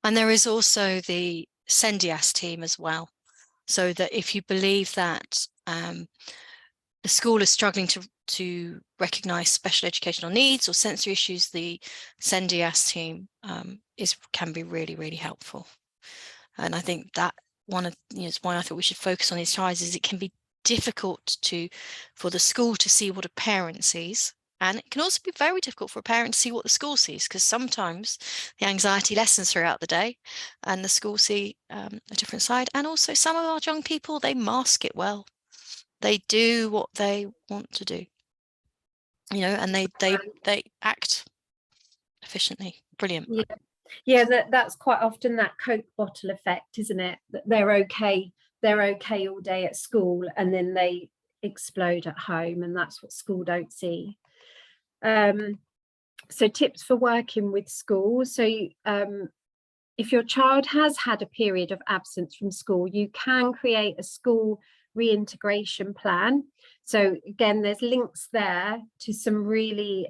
And there is also the SENDIAS team as well, so that if you believe that the school is struggling to recognise special educational needs or sensory issues, the SENDIAS team can be really, really helpful. And I think that one of why I thought we should focus on these trials is it can be difficult for the school to see what a parent sees, and it can also be very difficult for a parent to see what the school sees, because sometimes the anxiety lessens throughout the day and the school see a different side. And also some of our young people, they mask it well. They do what they want to do. and they act efficiently. Brilliant. Yeah, that's quite often that Coke bottle effect, isn't it? That they're okay all day at school, and then they explode at home, and that's what school don't see. So tips for working with school. So if your child has had a period of absence from school, you can create a school reintegration plan. So again, there's links there to some really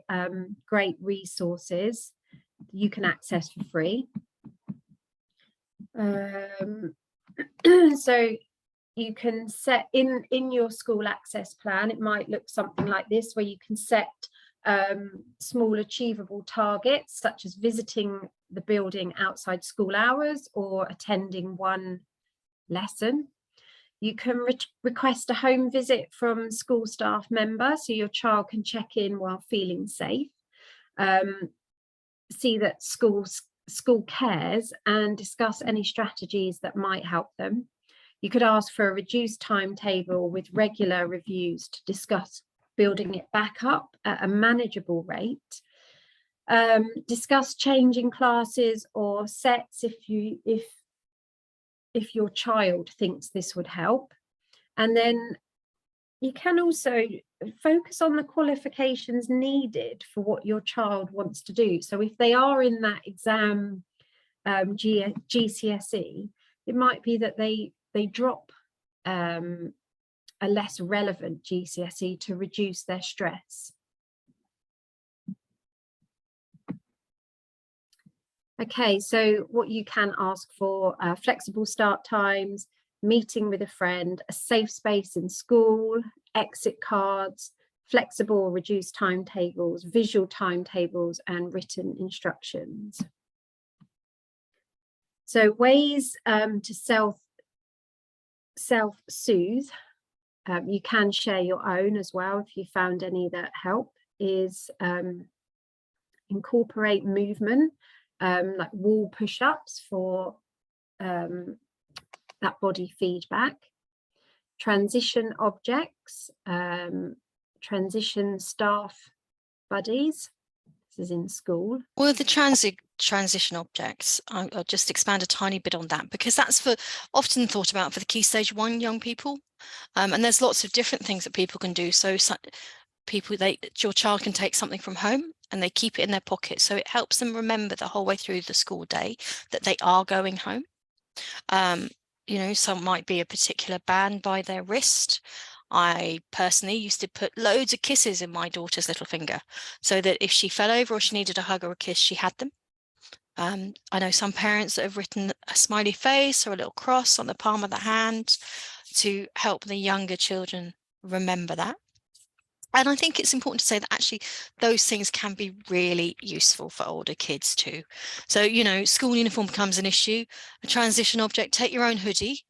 great resources you can access for free. So you can set in your school access plan, it might look something like this, where you can set small achievable targets, such as visiting the building outside school hours or attending one lesson. You can request a home visit from school staff member, so your child can check in while feeling safe. See that school cares and discuss any strategies that might help them. You could ask for a reduced timetable with regular reviews to discuss building it back up at a manageable rate. Discuss changing classes or sets if your child thinks this would help. And then you can also focus on the qualifications needed for what your child wants to do. So if they are in that exam GCSE, it might be that they drop a less relevant GCSE to reduce their stress. Okay, so what you can ask for, flexible start times, meeting with a friend, a safe space in school, exit cards, flexible reduced timetables, visual timetables, and written instructions. So ways to self-soothe, you can share your own as well if you found any that help, is incorporate movement, like wall push-ups for that body feedback, transition objects, transition staff buddies. This is in school. Well, the transition objects, I'll just expand a tiny bit on that, because that's often thought about for the Key Stage 1 young people. And there's lots of different things that people can do. So your child can take something from home and they keep it in their pocket. So it helps them remember the whole way through the school day that they are going home. Some might be a particular band by their wrist. I personally used to put loads of kisses in my daughter's little finger, so that if she fell over or she needed a hug or a kiss, she had them. I know some parents that have written a smiley face or a little cross on the palm of the hand to help the younger children remember that. And I think it's important to say that actually those things can be really useful for older kids too. So, school uniform becomes an issue. A transition object, take your own hoodie,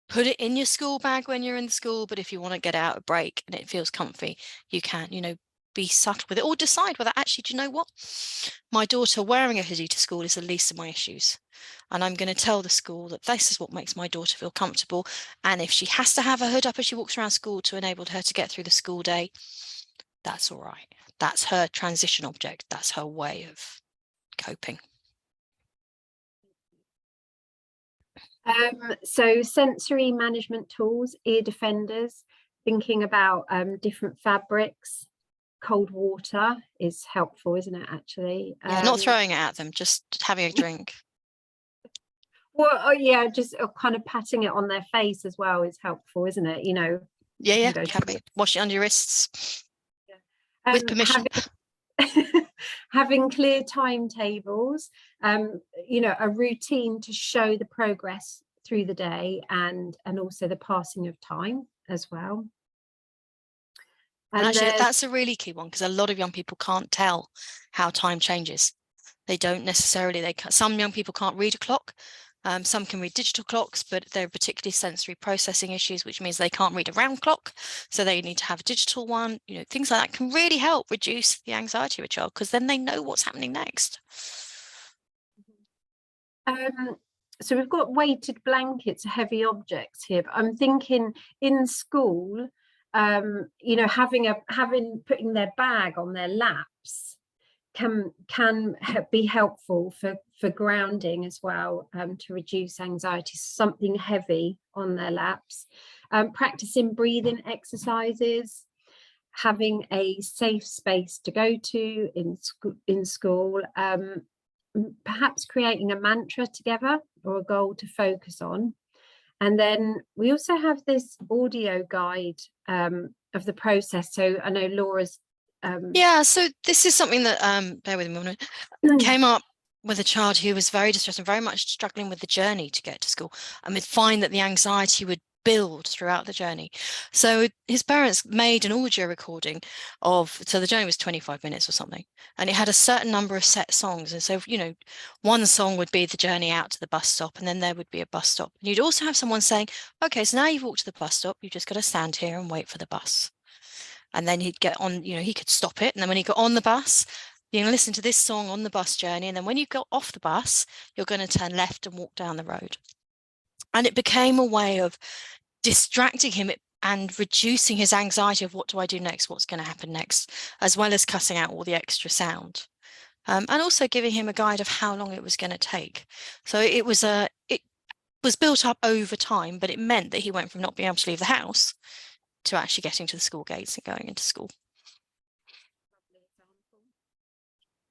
put it in your school bag when you're in the school. But if you want to get out a break and it feels comfy, you can, be subtle with it, or decide whether actually, do you know what? My daughter wearing a hoodie to school is the least of my issues. And I'm going to tell the school that this is what makes my daughter feel comfortable. And if she has to have a hood up as she walks around school to enable her to get through the school day, that's all right. That's her transition object. That's her way of coping. So sensory management tools, ear defenders, thinking about different fabrics. Cold water is helpful, isn't it, actually? Yeah, not throwing it at them, just having a drink. Well, yeah, just kind of patting it on their face as well is helpful, isn't it? Yeah, can be. Wash it under your wrists. Yeah. With permission. Having clear timetables, a routine to show the progress through the day and also the passing of time as well. And actually, that's a really key one, because a lot of young people can't tell how time changes. They don't necessarily, some young people can't read a clock. Some can read digital clocks, but they're particularly sensory processing issues, which means they can't read a round clock. So they need to have a digital one. Things like that can really help reduce the anxiety of a child, because then they know what's happening next. So we've got weighted blankets, heavy objects here, but I'm thinking in school, you know, putting their bag on their laps can be helpful for grounding as well, to reduce anxiety. Something heavy on their laps, practicing breathing exercises, having a safe space to go to in school, perhaps creating a mantra together or a goal to focus on. And then we also have this audio guide of the process. So I know Laura's yeah, so this is something that bear with me a minute, came up with a child who was very distressed and very much struggling with the journey to get to school, and would find that the anxiety would build throughout the journey. So his parents made an audio recording so the journey was 25 minutes or something, and it had a certain number of set songs. And so, you know, one song would be the journey out to the bus stop, and then there would be a bus stop. And you'd also have someone saying, okay, so now you've walked to the bus stop, you've just got to stand here and wait for the bus. And then he'd get on, you know, he could stop it. And then when he got on the bus, you can listen to this song on the bus journey. And then when you got off the bus, you're going to turn left and walk down the road. And it became a way of distracting him and reducing his anxiety of what do I do next? What's going to happen next? As well as cutting out all the extra sound. And also giving him a guide of how long it was going to take. So it was built up over time, but it meant that he went from not being able to leave the house to actually getting to the school gates and going into school.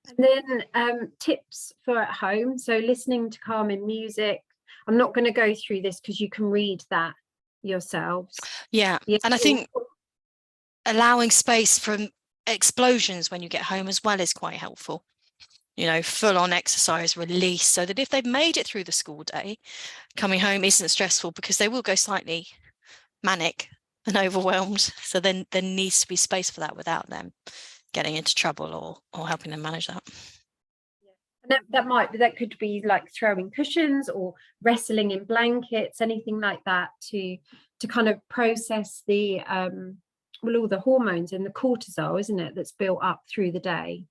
And then tips for at home. So listening to calming music. I'm not going to go through this because you can read that yourselves. Yeah, and I think allowing space from explosions when you get home as well is quite helpful. You know, full on exercise release, so that if they've made it through the school day, coming home isn't stressful, because they will go slightly manic and overwhelmed. So then there needs to be space for that without them getting into trouble or helping them manage that. And that could be like throwing cushions or wrestling in blankets, anything like that, to kind of process the all the hormones and the cortisol, isn't it, that's built up through the day.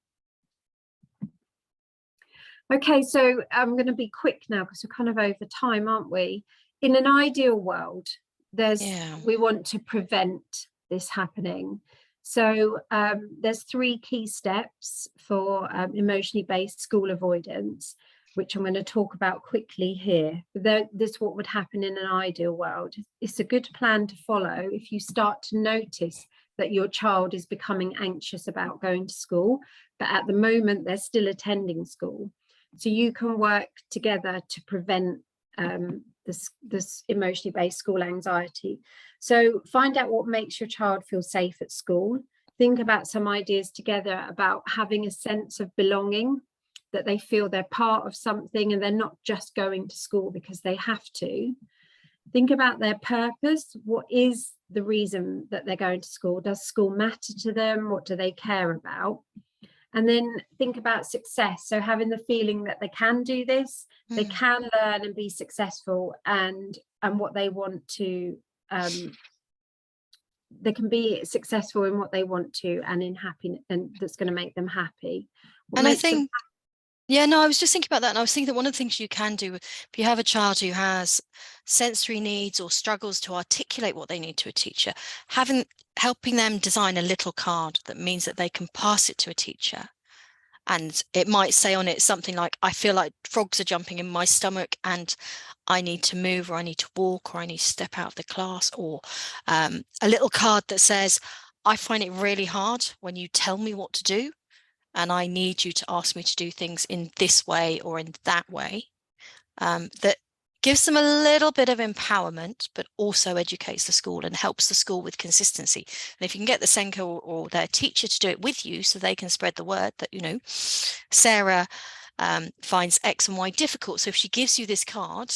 Okay, so I'm going to be quick now because we're kind of over time, aren't we? In an ideal world, we want to prevent this happening. So there's 3 key steps for emotionally based school avoidance, which I'm going to talk about quickly here. This is what would happen in an ideal world. It's a good plan to follow if you start to notice that your child is becoming anxious about going to school, but at the moment they're still attending school. So you can work together to prevent this emotionally based school anxiety. So find out what makes your child feel safe at school. Think about some ideas together about having a sense of belonging, that they feel they're part of something and they're not just going to school because they have to. Think about their purpose. What is the reason that they're going to school? Does school matter to them? What do they care about? And then think about success. So having the feeling that they can do this, they can learn and be successful, and what they want to, they can be successful in what they want to, and in happiness, and that's going to make them happy. And I think, yeah, no, I was just thinking about that. And I was thinking that one of the things you can do, if you have a child who has sensory needs or struggles to articulate what they need to a teacher, helping them design a little card that means that they can pass it to a teacher. And it might say on it something like, I feel like frogs are jumping in my stomach and I need to move, or I need to walk, or I need to step out of the class. Or a little card that says, I find it really hard when you tell me what to do, and I need you to ask me to do things in this way or in that way. That gives them a little bit of empowerment, but also educates the school and helps the school with consistency. And if you can get the SENCO or their teacher to do it with you, so they can spread the word that, you know, Sarah finds X and Y difficult. So if she gives you this card,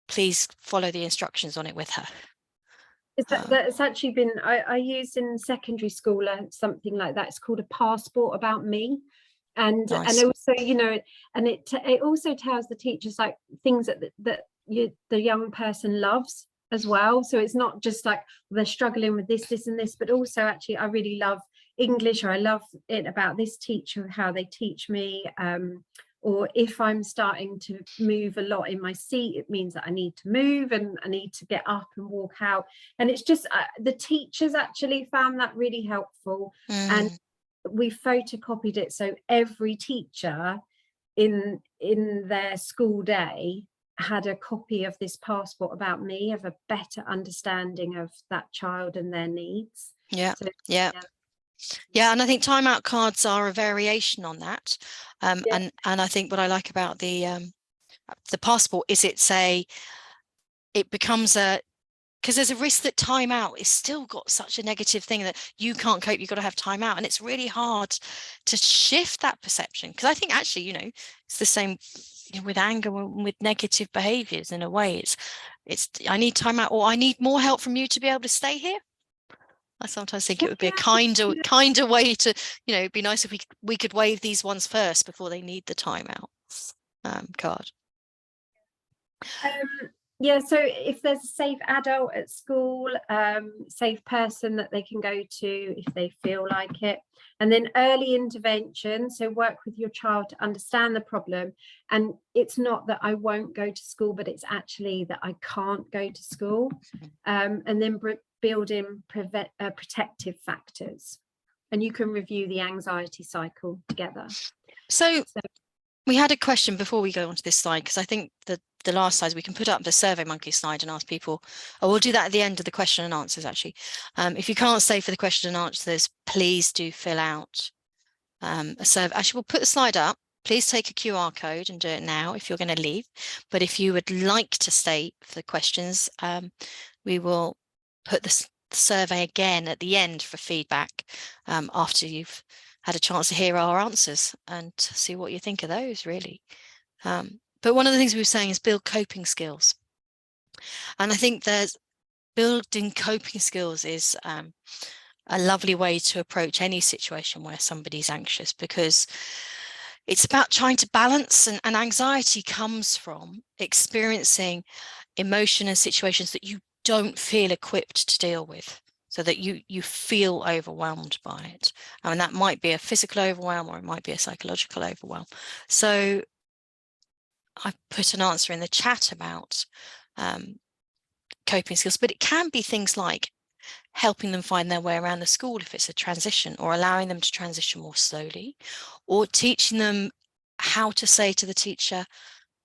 please follow the instructions on it with her. That's actually been, I used in secondary school something like that. It's called a passport about me. And nice. And also, you know, and it also tells the teachers like things that the young person loves as well. So it's not just like they're struggling with this and this, but also actually I really love English, or I love it about this teacher, how they teach me, or if I'm starting to move a lot in my seat, it means that I need to move and I need to get up and walk out. And it's just the teachers actually found that really helpful. And we photocopied it so every teacher in their school day had a copy of this passport about me, of a better understanding of that child and their needs. Yeah. So, yeah, and I think timeout cards are a variation on that. And I think what I like about the passport is it becomes because there's a risk that timeout is still got such a negative thing that you can't cope, you've got to have timeout, and it's really hard to shift that perception. Because I think actually, it's the same with anger and with negative behaviors. In a way, it's I need timeout, or I need more help from you to be able to stay here. I sometimes think it would be a kinder way to, it'd be nice if we could waive these ones first before they need the timeout card. Yeah, so if there's a safe adult at school, safe person that they can go to if they feel like it, and then early intervention, so work with your child to understand the problem. And it's not that I won't go to school, but it's actually that I can't go to school, and then build in protective factors, and you can review the anxiety cycle together. So we had a question before we go on to this slide, because I think the last slides we can put up the SurveyMonkey slide and ask people, we'll do that at the end of the question and answers actually. If you can't stay for the question and answers, please do fill out a survey. Actually, we'll put the slide up. Please take a QR code and do it now if you're going to leave. But if you would like to stay for the questions, we will put the survey again at the end for feedback after you've had a chance to hear our answers and see what you think of those, really. But one of the things we were saying is build coping skills. And I think building coping skills is a lovely way to approach any situation where somebody's anxious, because it's about trying to balance, and anxiety comes from experiencing emotion and situations that you don't feel equipped to deal with, so that you feel overwhelmed by it. I mean, that might be a physical overwhelm, or it might be a psychological overwhelm. So I put an answer in the chat about coping skills, but it can be things like helping them find their way around the school if it's a transition, or allowing them to transition more slowly, or teaching them how to say to the teacher,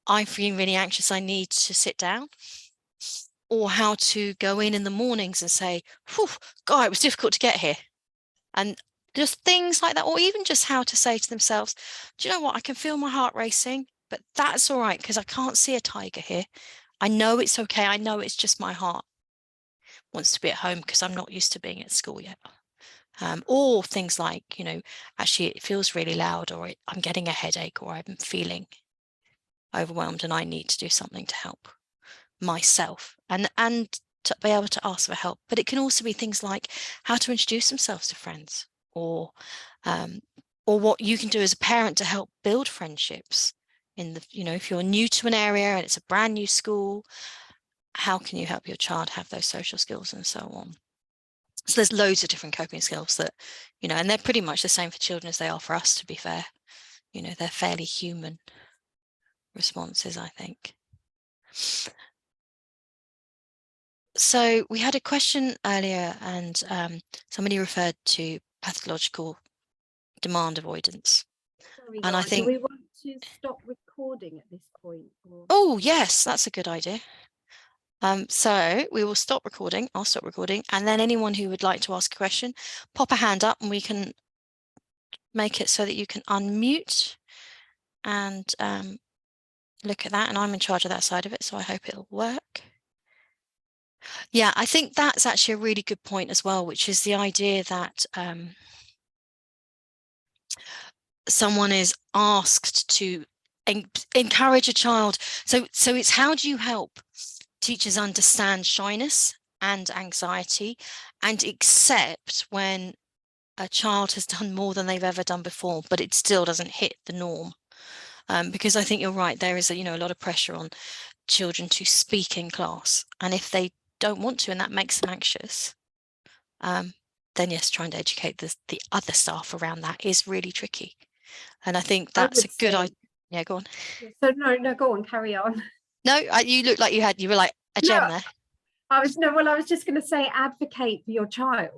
I'm feeling really anxious, I need to sit down. Or how to go in the mornings and say, God, it was difficult to get here. And just things like that. Or even just how to say to themselves, do you know what, I can feel my heart racing, but that's all right, because I can't see a tiger here. I know it's okay. I know it's just my heart wants to be at home because I'm not used to being at school yet. Or things like, actually it feels really loud, or I'm getting a headache, or I'm feeling overwhelmed and I need to do something to help myself, and to be able to ask for help. But it can also be things like how to introduce themselves to friends, or what you can do as a parent to help build friendships in the, if you're new to an area and it's a brand new school, how can you help your child have those social skills and so on. So there's loads of different coping skills that, and they're pretty much the same for children as they are for us, to be fair. They're fairly human responses, I think. So we had a question earlier, and somebody referred to pathological demand avoidance. Sorry, and I think, do we want to stop recording at this point? Or? Oh yes, that's a good idea. So we will stop recording. I'll stop recording, and then anyone who would like to ask a question, pop a hand up and we can make it so that you can unmute and look at that. And I'm in charge of that side of it, so I hope it'll work. Yeah, I think that's actually a really good point as well, which is the idea that someone is asked to encourage a child. So it's, how do you help teachers understand shyness and anxiety and accept when a child has done more than they've ever done before, but it still doesn't hit the norm? Because I think you're right, there is a lot of pressure on children to speak in class, and if they don't want to and that makes them anxious, then yes, trying to educate the other staff around that is really tricky. And I think that's a good idea. Yeah, go on. So no, go on, carry on. No, you look like you were like a gem No, there. I was just going to say, advocate for your child.